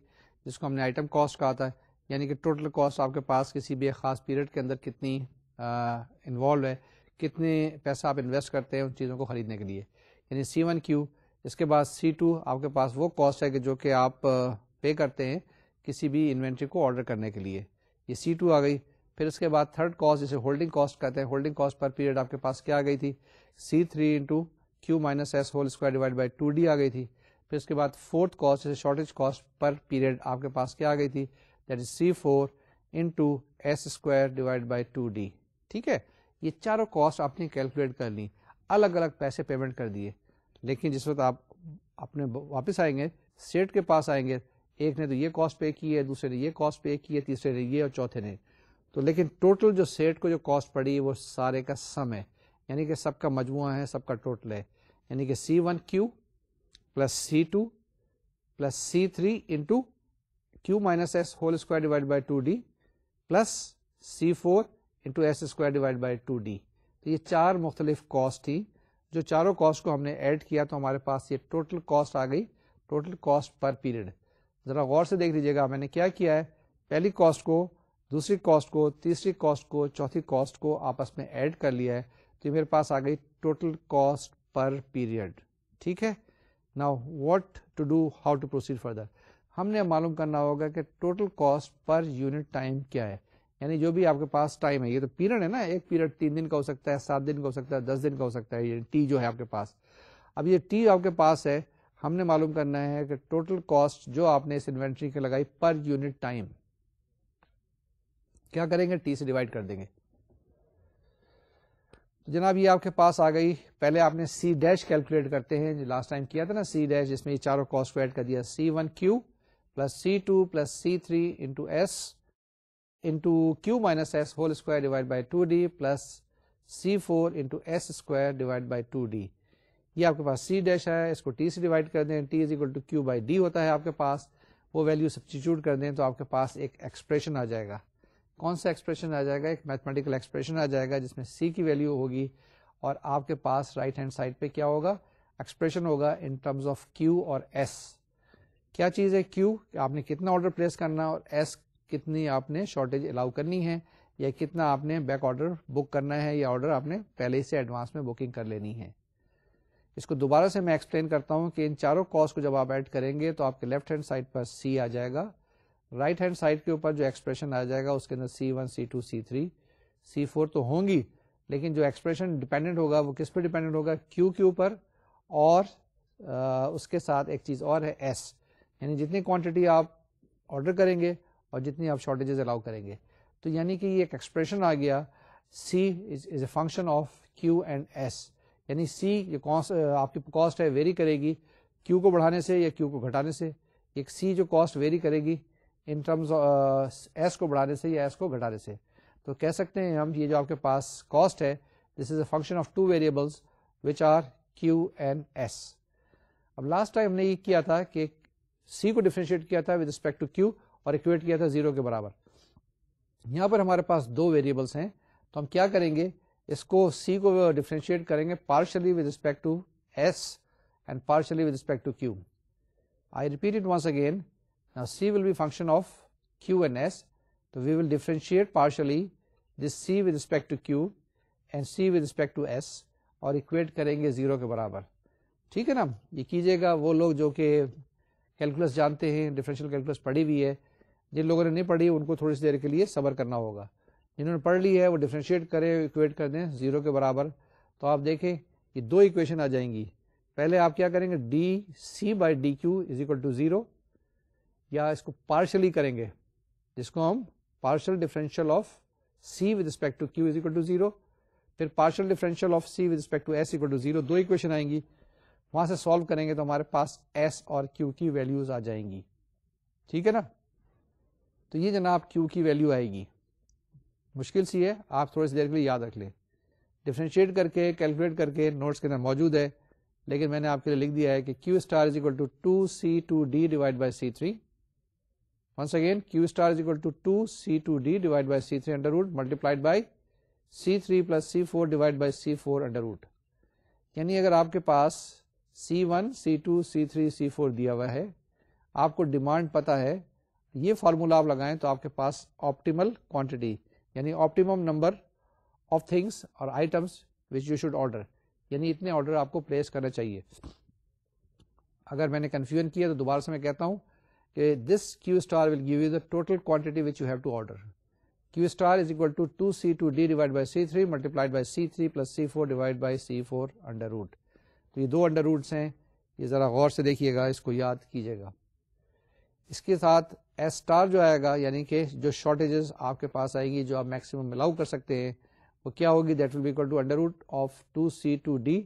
جس کو ہم نے آئٹم کاسٹ کہا تھا, یعنی کہ ٹوٹل کاسٹ آپ کے پاس کسی بھی ایک خاص پیریڈ کے اندر کتنی انوالو ہے, کتنے پیسہ آپ انویسٹ کرتے ہیں ان چیزوں کو خریدنے کے لیے, یعنی C1Q. اس کے بعد C2 آپ کے پاس وہ کاسٹ ہے کہ جو کہ آپ پے کرتے ہیں کسی بھی انوینٹری کو آرڈر کرنے کے لیے, یہ C2 آ گئی. پھر اس کے بعد تھرڈ کاسٹ جسے ہولڈنگ کاسٹ کہتے ہیں, ہولڈنگ کاسٹ پر پیریڈ آپ کے پاس کیا آ گئی تھی؟ C3 into Q minus S whole square divide by 2D آ گئی تھی. پھر اس کے بعد فورتھ کاسٹ جسے شارٹیج کاسٹ پر پیریڈ آپ کے پاس کیا آ گئی تھی؟ That is C4 into S square divide by 2D. ٹھیک ہے, یہ چاروں کاسٹ آپ نے کیلکولیٹ کر لی, الگ الگ پیسے پیمنٹ کر دیے, لیکن جس وقت آپ اپنے واپس آئیں گے سیٹ کے پاس آئیں گے, ایک نے تو یہ کاسٹ پے کی ہے, دوسرے نے یہ کاسٹ پے کی ہے, تیسرے نے یہ, اور چوتھے نے تو, لیکن ٹوٹل جو سیٹ کو جو کاسٹ پڑی وہ سارے کا سم ہے, یعنی کہ سب کا مجموعہ ہے, سب کا ٹوٹل ہے, یعنی کہ C1Q plus C2 plus C3 into Q minus S whole square divide by 2D plus C4 into S square divide by 2D. تو یہ چار مختلف کاسٹ تھی, جو چاروں کاسٹ کو ہم نے ایڈ کیا تو ہمارے پاس یہ ٹوٹل کاسٹ آ گئی, ٹوٹل کاسٹ پر پیریڈ. ذرا غور سے دیکھ لیجیے گا, میں نے کیا کیا ہے, پہلی کاسٹ کو, دوسری کاسٹ کو, تیسری کاسٹ کو, چوتھی کاسٹ کو آپس میں ایڈ کر لیا ہے, تو میرے پاس آ گئی ٹوٹل کاسٹ پر پیریڈ. ٹھیک ہے, now what to do, how to proceed further. ہم نے معلوم کرنا ہوگا کہ total cost per unit time کیا ہے. یعنی جو بھی آپ کے پاس ٹائم ہے, یہ تو پیریڈ ہے نا, ایک پیریڈ 3 دن کا ہو سکتا ہے, 7 دن کا ہو سکتا ہے, 10 دن کا ہو سکتا ہے, یہ ٹی جو ہے آپ کے پاس. اب یہ ٹی آپ کے پاس ہے, ہم نے معلوم کرنا ہے کہ ٹوٹل کاسٹ جو آپ نے اس انوینٹری کے لگائی پر یونٹ ٹائم, کیا کریں گے, ٹی سے ڈیوائڈ کر دیں گے. جناب یہ آپ کے پاس آ گئی. پہلے آپ نے سی ڈیش کیلکولیٹ کرتے ہیں, جو لاسٹ ٹائم کیا تھا نا سی ڈیش, جس میں یہ چاروں کاسٹ کو ایڈ کر دیا, C1Q plus C2 plus C3 into S into Q minus S whole square divide by 2D plus C4 into S square divide by 2D. یہ آپ کے پاس سی ڈیش ہے, اس کو ٹی سے ڈیوائڈ کر دیں, T is equal to Q by D ہوتا ہے آپ کے پاس. وہ ویلیو سبسٹیچیوٹ کر دیں تو آپ کے پاس ایک ایکسپریشن آ جائے گا. کون سا ایکسپریشن آ جائے گا, ایک میتھمیٹیکل ایکسپریشن آ جائے گا جس میں سی کی ویلیو ہوگی, اور آپ کے پاس رائٹ ہینڈ سائڈ پہ کیا ہوگا, ایکسپریشن ہوگا ان ٹرمز آف کیو اور ایس. کیا چیز ہے کیو, آپ نے کتنا آرڈر پلیس کرنا, اور ایس کتنی آپ نے شارٹیج الاؤ کرنی ہے, یا کتنا آپ نے بیک آرڈر بک کرنا ہے, یا آرڈر آپ نے پہلے ہی سے ایڈوانس میں بکنگ کر لینی ہے. اس کو دوبارہ سے میں ایکسپلین کرتا ہوں کہ ان چاروں کاسٹ کو جب آپ ایڈ کریں گے تو آپ کے لیفٹ ہینڈ سائڈ پر سی آ جائے گا, رائٹ ہینڈ سائڈ کے اوپر جو ایکسپریشن آ جائے گا اس کے اندر C1 C2 C3 C4 تو ہوں گی, لیکن جو ایکسپریشن ڈیپینڈنٹ ہوگا وہ کس پہ ڈیپینڈنٹ ہوگا, کیو کے اوپر, اور اس کے ساتھ ایک چیز اور ہے ایس, یعنی جتنی کوانٹٹی آپ آرڈر کریں گے اور جتنی آپ شارٹیجز الاؤ کریں گے. تو یعنی کہ یہ ایک ایکسپریشن آ گیا, C is a function of Q and S. یعنی سی آپ کی کاسٹ ہے ویری کرے گی کیو کو بڑھانے سے یا کیو کو گھٹانے سے. ایک سی جو کاسٹ ویری کرے گی ان ٹرمز ایس کو بڑھانے سے یا ایس کو گھٹانے سے. تو کہہ سکتے ہیں ہم, یہ جو آپ کے پاس کاسٹ ہے, this is a function of two variables which are Q and S. اب لاسٹ ٹائم ہم نے یہ کیا تھا کہ سی کو ڈیفرینشیٹ کیا تھا ود رسپیکٹ ٹو کیو اور اکویٹ کیا تھا 0 کے برابر. یہاں پر ہمارے پاس دو ویریبلس ہیں, تو ہم کیا کریں گے, اس کو سی کو ڈیفرینشیٹ کریں گے partially with respect to S and partially with respect to Q. I repeat it once again. Now C will be function of Q and S. So we will differentiate partially this C with respect to Q and C with respect to S اور equate کریں گے 0 کے برابر. ٹھیک ہے نا, یہ کیجئے گا وہ لوگ جو کہ کیلکولس جانتے ہیں, ڈیفرنشیل کیلکولس پڑھی ہوئی ہے. جن لوگوں نے نہیں پڑھی ان کو تھوڑی سی دیر کے لیے صبر کرنا ہوگا. جنہوں نے پڑھ لی ہے وہ ڈیفرینشیٹ کریں, equate کر دیں 0 کے برابر. تو آپ دیکھیں یہ دو ایکویشن آ جائیں گی. پہلے آپ کیا کریں گے, D C by D Q is equal to 0, یا اس کو پارشلی کریں گے جس کو ہم partial differential of C with respect to Q is equal to 0, پھر partial differential of C with respect to S equal to 0. دو ایکویشن آئیں گی, وہاں سے سالو کریں گے تو ہمارے پاس ایس اور کیو کی ویلیوز آ جائیں گی. ٹھیک ہے نا, تو یہ جناب کیو کی ویلیو آئے گی. مشکل سی ہے, آپ تھوڑی سی دیر کے لیے یاد رکھ لیں. ڈفرینشیٹ کر کے کیلکولیٹ کر کے نوٹس کے اندر موجود ہے, لیکن میں نے آپ کے لیے لکھ دیا ہے کہ Q star is equal to 2C2D divide by C3. Once again, Q star is equal to 2C2D divided by C3 under root multiplied by C3 plus C4 divided by C4 under root. یعنی اگر آپ کے پاس C1, C2, C3, C4 دیا ہوا ہے, آپ کو ڈیمانڈ پتا ہے, یہ فارمولا آپ لگائیں تو آپ کے پاس آپٹیمل کوانٹٹی یعنی آپٹیمم نمبر آف تھنگس اور items which you should order, یعنی اتنے آرڈر آپ کو پلیس کرنا چاہیے. اگر میں نے کنفیوژن کیا تو دوبارہ سے میں کہتا ہوں کہ this Q star will give you the total quantity which you have to order. Q star is equal to 2C2D divided by C3 multiplied by C3 plus C4 divided by C4 under root. تو یہ دو under roots ہیں, یہ ذرا غور سے دیکھیے گا, اس کو یاد کیجیے گا. اس کے ساتھ ایس اسٹار جو آئے گا, یعنی کہ جو شارٹیجز آپ کے پاس آئے گی جو آپ میکسیمم الاؤ کر سکتے ہیں, وہ کیا ہوگی, that will be equal to under root of 2C2D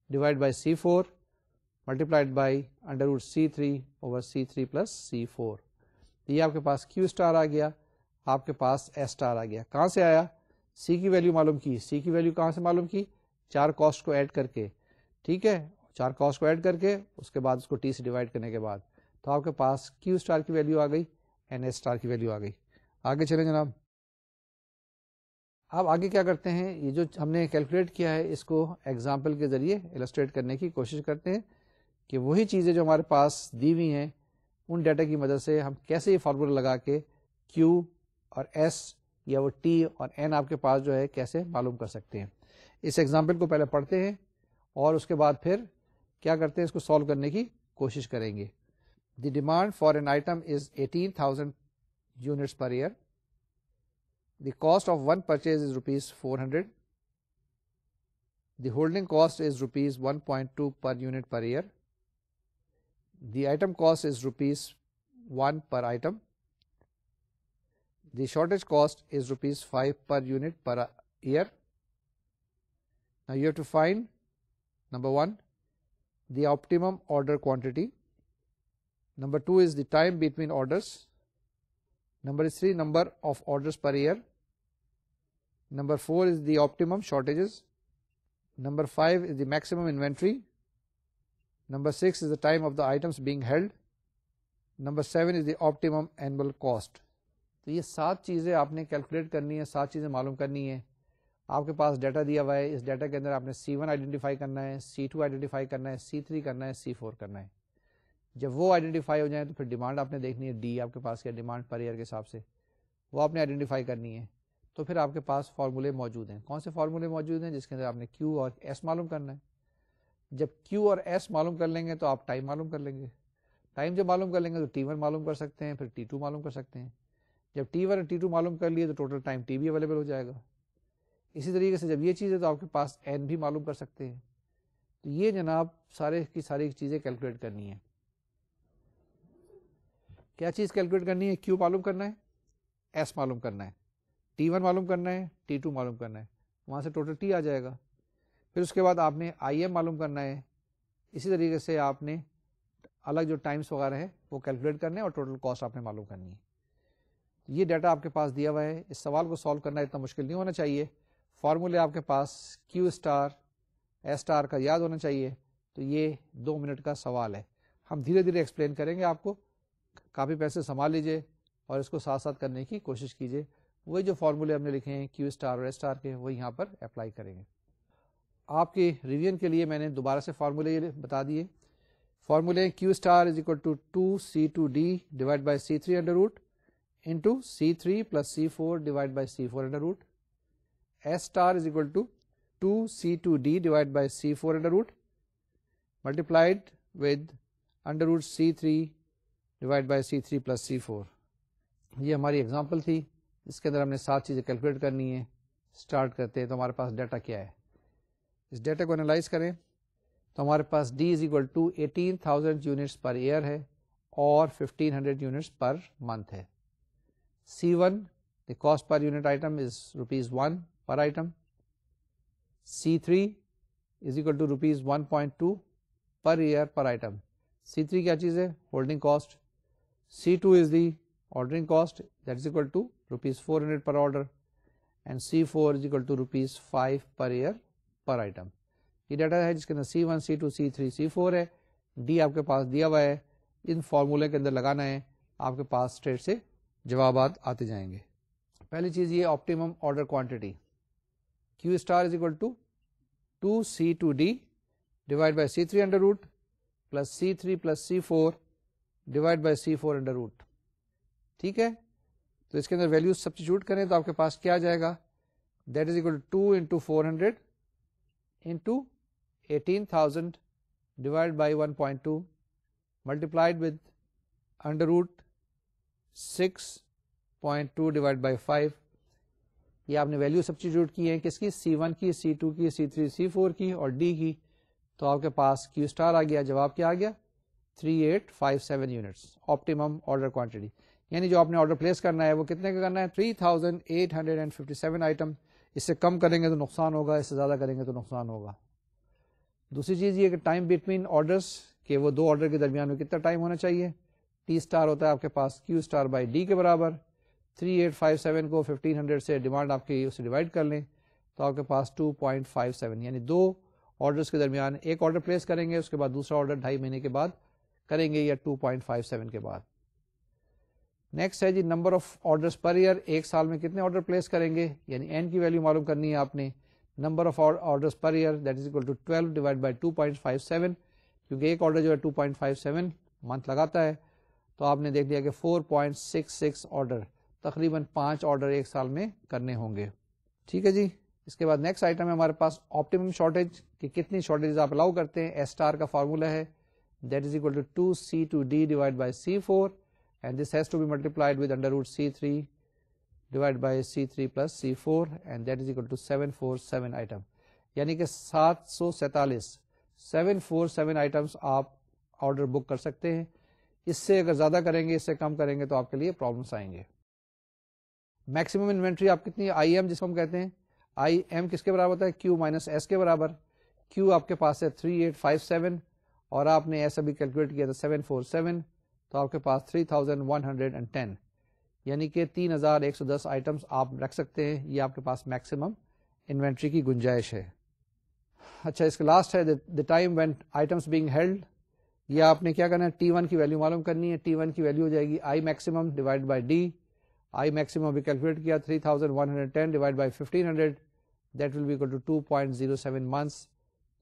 divided by C4 multiplied by under root C3 over C3 plus C4. یہ آپ کے پاس Q star آ گیا, آپ کے پاس S star آ گیا. کہاں سے آیا, C کی ویلیو معلوم کی. C کی ویلیو کہاں سے معلوم کی, چار کاسٹ کو ایڈ کر کے. ٹھیک ہے, چار کاسٹ کو ایڈ کر کے اس کے بعد اس کو T سے ڈیوائڈ کرنے کے بعد, تو آپ کے پاس Q star کی ویلیو آ گئی اینڈ S star کی ویلیو آ گئی. آگے چلیں جناب. اب آگے کیا کرتے ہیں, یہ جو ہم نے کیلکولیٹ کیا ہے اس کو ایگزامپل کے ذریعے السٹریٹ کرنے کی کوشش کرتے ہیں کہ وہی چیزیں جو ہمارے پاس دی ہوئی ہیں ان ڈیٹا کی مدد سے ہم کیسے یہ فارمولا لگا کے Q اور S یا وہ T اور N آپ کے پاس جو ہے کیسے معلوم کر سکتے ہیں. اس ایگزامپل کو پہلے پڑھتے ہیں اور اس کے بعد پھر کیا کرتے ہیں, اس کو سالو کرنے کی کوشش کریں گے. The demand for an item is 18,000 units per year. The cost of one purchase is rupees 400. The holding cost is rupees 1.2 per unit per year. The item cost is rupees 1 per item. The shortage cost is rupees 5 per unit per year. Now you have to find, number 1, the optimum order quantity. Number 2 is the time between orders. Number 3, number of orders per year. Number 4 is the optimum shortages. Number 5 is the maximum inventory. Number 6 is the time of the items being held. Number 7 is the optimum annual cost. تو یہ 7 چیزیں آپ نے calculate کرنی ہے, 7 چیزیں معلوم کرنی ہے. آپ کے پاس ڈیٹا دیا ہوا ہے, اس ڈیٹا کے اندر آپ نے C1 آئیڈینٹیفائی کرنا ہے, C2 آئیڈینٹیفائی کرنا ہے, C3 کرنا ہے, C4 کرنا ہے. جب وہ آئیڈینٹیفائی ہو جائیں تو پھر ڈیمانڈ آپ نے دیکھنی ہے, ڈی آپ کے پاس کیا ڈیمانڈ پر ایئر کے حساب سے, وہ آپ نے آئیڈینٹیفائی کرنی ہے. تو پھر آپ کے پاس فارمولے موجود ہیں. کون سے فارمولے موجود ہیں؟ جس کے اندر آپ نے کیو اور ایس معلوم کرنا ہے. جب کیو اور ایس معلوم کر لیں گے تو آپ ٹائم معلوم کر لیں گے. ٹائم جب معلوم کر لیں گے تو T1 معلوم کر سکتے ہیں, پھر T2 معلوم کر سکتے ہیں. جب T1 اور T2 معلوم کر لیے تو ٹوٹل ٹائم T بھی اویلیبل ہو جائے گا. اسی طریقے سے جب یہ چیز ہے تو آپ کے پاس N بھی معلوم کر سکتے ہیں. تو یہ جناب سارے کی ساری چیزیں کیلکولیٹ کرنی ہے. کیا چیز کیلکولیٹ کرنی ہے؟ کیو معلوم کرنا ہے, ایس معلوم کرنا ہے, T1 معلوم کرنا ہے, T2 معلوم کرنا ہے, وہاں سے ٹوٹل T آ جائے گا. پھر اس کے بعد آپ نے IM معلوم کرنا ہے. اسی طریقے سے آپ نے الگ جو ٹائمز وغیرہ ہیں وہ کیلکولیٹ کرنے اور ٹوٹل کاسٹ آپ نے معلوم کرنی ہے. یہ ڈیٹا آپ کے پاس دیا ہوا ہے. اس سوال کو سالو کرنا اتنا مشکل نہیں ہونا چاہیے. فارمولے آپ کے پاس کیو اسٹار ایس اسٹار کا یاد ہونا چاہیے. تو یہ 2 منٹ کا سوال ہے. ہم دھیرے دھیرے ایکسپلین کریں گے آپ کو. کافی پیسے سنبھال لیجئے اور اس کو ساتھ ساتھ کرنے کی کوشش کیجئے. وہی جو فارمولے ہم نے لکھے ہیں کیو اسٹار اور ایس اسٹار کے, وہ یہاں پر اپلائی کریں گے. آپ کے ریویژن کے لیے میں نے دوبارہ سے فارمولے بتا دیے. فارمولے Q star is equal to 2C2D divide by C3 under root into C3 plus C4 divided by C4 under root. S star is equal to 2C2D divided by C4 under root multiplied with under root C3 divided by C3 plus C4. یہ ہماری example تھی جس کے اندر ہم نے 7 چیزیں calculate کرنی ہے. اسٹارٹ کرتے ہیں تو ہمارے پاس ڈیٹا کیا ہے. اس ڈیٹا کو انالائز کریں تو ہمارے پاس D is equal to 18,000 units per year ہے اور 1500 units per month ہے. C1, the cost per unit item is rupees 1 per item. C3 is equal to rupees 1.2 per year per item. C3 کیا چیز ہے؟ holding cost. C2 is the ordering cost, that is equal to rupees 400 per order, and C4 is equal to rupees 5 per year per item. یہ data ہے جس کے اندر C1, C2, C3, C4 ہے. D آپ کے پاس دیا ہوا ہے. ان فارمولے کے اندر لگانا ہے. آپ کے پاس اسٹریٹ سے جوابات آتے جائیں گے. پہلی چیز یہ optimum order quantity. Q star is equal to 2C2D divide by C3 under root plus C3 plus C4 divide by C4 under root. ٹھیک ہے, تو اس کے اندر ویلو سبسٹیٹیوٹ کریں تو آپ کے پاس کیا آ جائے گا؟ That is equal to 2 into 400 into 18,000 divide by 1.2 multiplied with under root 6.2 divide by 5. یہ آپ نے ویلو سبسٹیٹیوٹ کی ہے کس کی؟ C1 کی, C2 کی, C3 C4 کی اور D کی. تو آپ کے پاس کیو اسٹار آ گیا. جواب کیا آ گیا؟ 3857 یونٹس آپٹیمم آرڈر کوانٹٹی. یعنی جو آپ نے آرڈر پلیس کرنا ہے وہ کتنے کا کرنا ہے؟ 3857 آئٹم. اس سے کم کریں گے تو نقصان ہوگا, اس سے زیادہ کریں گے تو نقصان ہوگا. دوسری چیز یہ کہ ٹائم بٹوین آرڈرس, کہ وہ 2 آرڈر کے درمیان میں کتنا ٹائم ہونا چاہیے. T اسٹار ہوتا ہے آپ کے پاس کیو اسٹار بائی D کے برابر. 3857 کو 1500 سے ڈیمانڈ آپ کی اسے ڈیوائڈ کر لیں تو آپ کے پاس 2.57, یعنی 2 آرڈرس کے درمیان ایک آرڈر پلیس کریں گے, اس کے بعد دوسرا آرڈر 2.5 مہینے کے بعد کریں گے یا 2.57 کے بعد. نیکسٹ ہے G number of orders per year. ایک سال میں کتنے آرڈر پلیس کریں گے, یعنی N کی ویلو معلوم کرنی ہے آپ نے. Number of orders per year that is equal to 12 divide by 2.57, کیونکہ ایک آرڈر جو ہے 2.57 منتھ لگاتا ہے. تو آپ نے دیکھ لیا کہ 4.66 آرڈر, تقریباً 5 آرڈر ایک سال میں کرنے ہوں گے. ٹھیک ہے جی. اس کے بعد نیکسٹ آئٹم ہے ہمارے پاس آپٹیمم شارٹیج, کہ کتنی شارٹیج آپ الاؤ کرتے ہیں. ایس اسٹار کا فارمولا ہے that is equal to 2C2D divided by C4, and this has to be multiplied with under root C3 divided by C3 plus C4, and that is equal to 747 item. یعنی کہ 747 items آپ order book کر سکتے ہیں. اس سے اگر زیادہ کریں گے، اس سے کم کریں گے تو آپ کے لیے پرابلمس آئیں گے. میکسیمم انوینٹری آپ کتنی، آئی ایم جس کو ہم کہتے ہیں، آئی ایم کس کے برابر ہوتا ہے، کیو مائنس ایس کے برابر. کیو آپ کے پاس ہے 3857 اور آپ نے ایس ابھی کیلکولیٹ کیا تھا 747، تو آپ کے پاس 3110، یعنی کہ 3110 آئٹمس آپ رکھ سکتے ہیں. یہ آپ کے پاس میکسیمم انوینٹری کی گنجائش ہے. اچھا، اس کا لاسٹ ہے the time when items being held. یہ آپ نے کیا کرنا ہے، T1 کی ویلیو معلوم کرنی ہے. T1 کی ویلیو ہو جائے گی I maximum divide by D. I maximum ابھی کیلکولیٹ کیا 3110 divide by 1500، that will be equal to 2.07 months.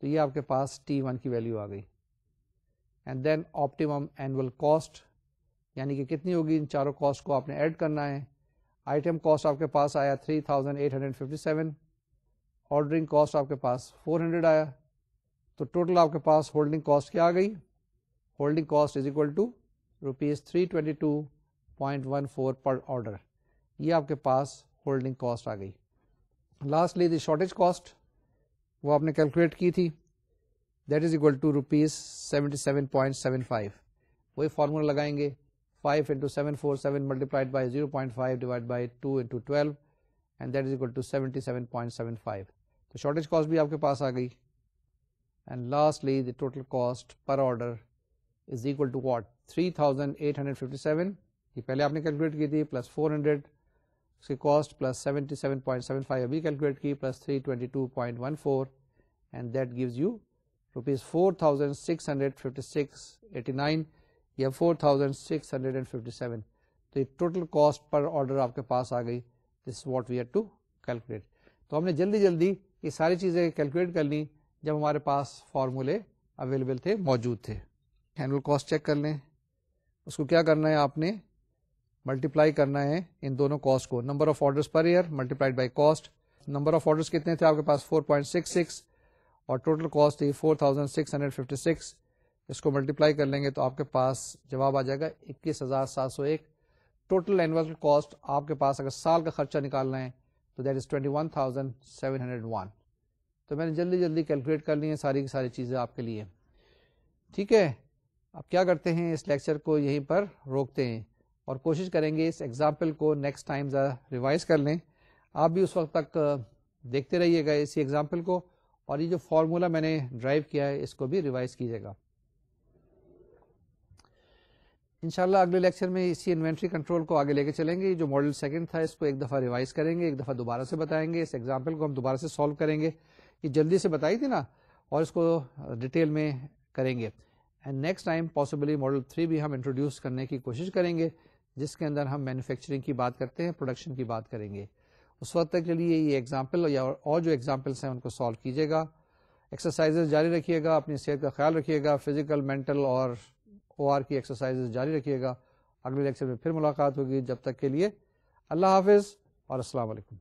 تو یہ آپ کے پاس T1 کی ویلیو آ گئی. And then optimum annual cost, یعنی کہ کتنی ہوگی، ان چاروں کاسٹ کو آپ نے ایڈ کرنا ہے. آئٹم کاسٹ آپ کے پاس آیا 3857، آرڈرنگ کاسٹ آپ کے پاس 400 آیا، تو ٹوٹل آپ کے پاس ہولڈنگ کاسٹ کیا آ گئی، holding cost is equal to ₹322.14 per order. یہ آپ کے پاس ہولڈنگ کاسٹ آ گئی. لاسٹلی دی شارٹیج کاسٹ، وہ آپ نے کیلکولیٹ کی تھی، دیٹ از اکول ٹو ₹77.75. وہی فارمولا لگائیں گے، 5 into 747 multiplied by 0.5 divided by 2 into 12 and that is equal to 77.75. تو شارٹیج کاسٹ بھی آپ کے پاس آ گئی. And lastly the total cost per order is equal to what, 3857، یہ پہلے آپ نے کیلکولیٹ کی تھی، پلس 400 اس کی کاسٹ، پلس 77.75 ابھی کیلکولیٹ کی، plus 322.14 and that gives you ₹4656.89 یا 4657. تو یہ ٹوٹل کاسٹ پر آرڈر آپ کے پاس آ گئی. This is what we had to calculate. تو ہم نے جلدی جلدی یہ ساری چیزیں کیلکولیٹ کر لیں جب ہمارے پاس فارمولے اویلیبل تھے، موجود تھے. اینوئل کاسٹ چیک کر لیں. اس کو کیا کرنا ہے، آپ نے ملٹیپلائی کرنا ہے ان دونوں کاسٹ کو، number of orders per year multiplied by cost. Number of orders کتنے تھے آپ کے پاس، 4.66، اور ٹوٹل کاسٹ تھی 4656. اس کو ملٹیپلائی کر لیں گے تو آپ کے پاس جواب آ جائے گا 21,701. ٹوٹل اینوئل کاسٹ آپ کے پاس اگر سال کا خرچہ نکالنا ہے تو دیٹ از 21,701. تو میں نے جلدی جلدی کیلکولیٹ کر لی ہیں ساری کی ساری چیزیں آپ کے لیے. ٹھیک ہے، اب کیا کرتے ہیں، اس لیکچر کو یہیں پر روکتے ہیں اور کوشش کریں گے اس ایگزامپل کو نیکسٹ ٹائم ریوائز کر لیں. آپ بھی اس وقت تک دیکھتے رہیے گا اسی ایگزامپل کو، اور یہ جو فارمولا میں نے ڈرائیو کیا ہے اس کو بھی ریوائز کیجیے گا. انشاءاللہ اگلے لیکچر میں اسی انوینٹری کنٹرول کو آگے لے کے چلیں گے. جو ماڈل سیکنڈ تھا اس کو ایک دفعہ ریوائز کریں گے، ایک دفعہ دوبارہ سے بتائیں گے. اس ایگزامپل کو ہم دوبارہ سے سالو کریں گے، یہ جلدی سے بتائی تھی نا، اور اس کو ڈیٹیل میں کریں گے. And next time possibly model 3 بھی ہم انٹروڈیوس کرنے کی کوشش کریں گے، جس کے اندر ہم مینوفیکچرنگ کی بات کرتے ہیں، پروڈکشن کی بات کریں گے. اس وقت تک کے لیے یہ ایگزامپل یا اور جو ایگزامپلس ہیں ان کو سالو کیجیے گا. ایکسرسائزز جاری رکھیے گا، اپنی صحت کا خیال رکھیے گا، فزیکل، مینٹل اور OR کی ایکسرسائزز جاری رکھیے گا. اگلے لیکچر میں پھر ملاقات ہوگی، جب تک کے لیے اللہ حافظ اور السلام علیکم.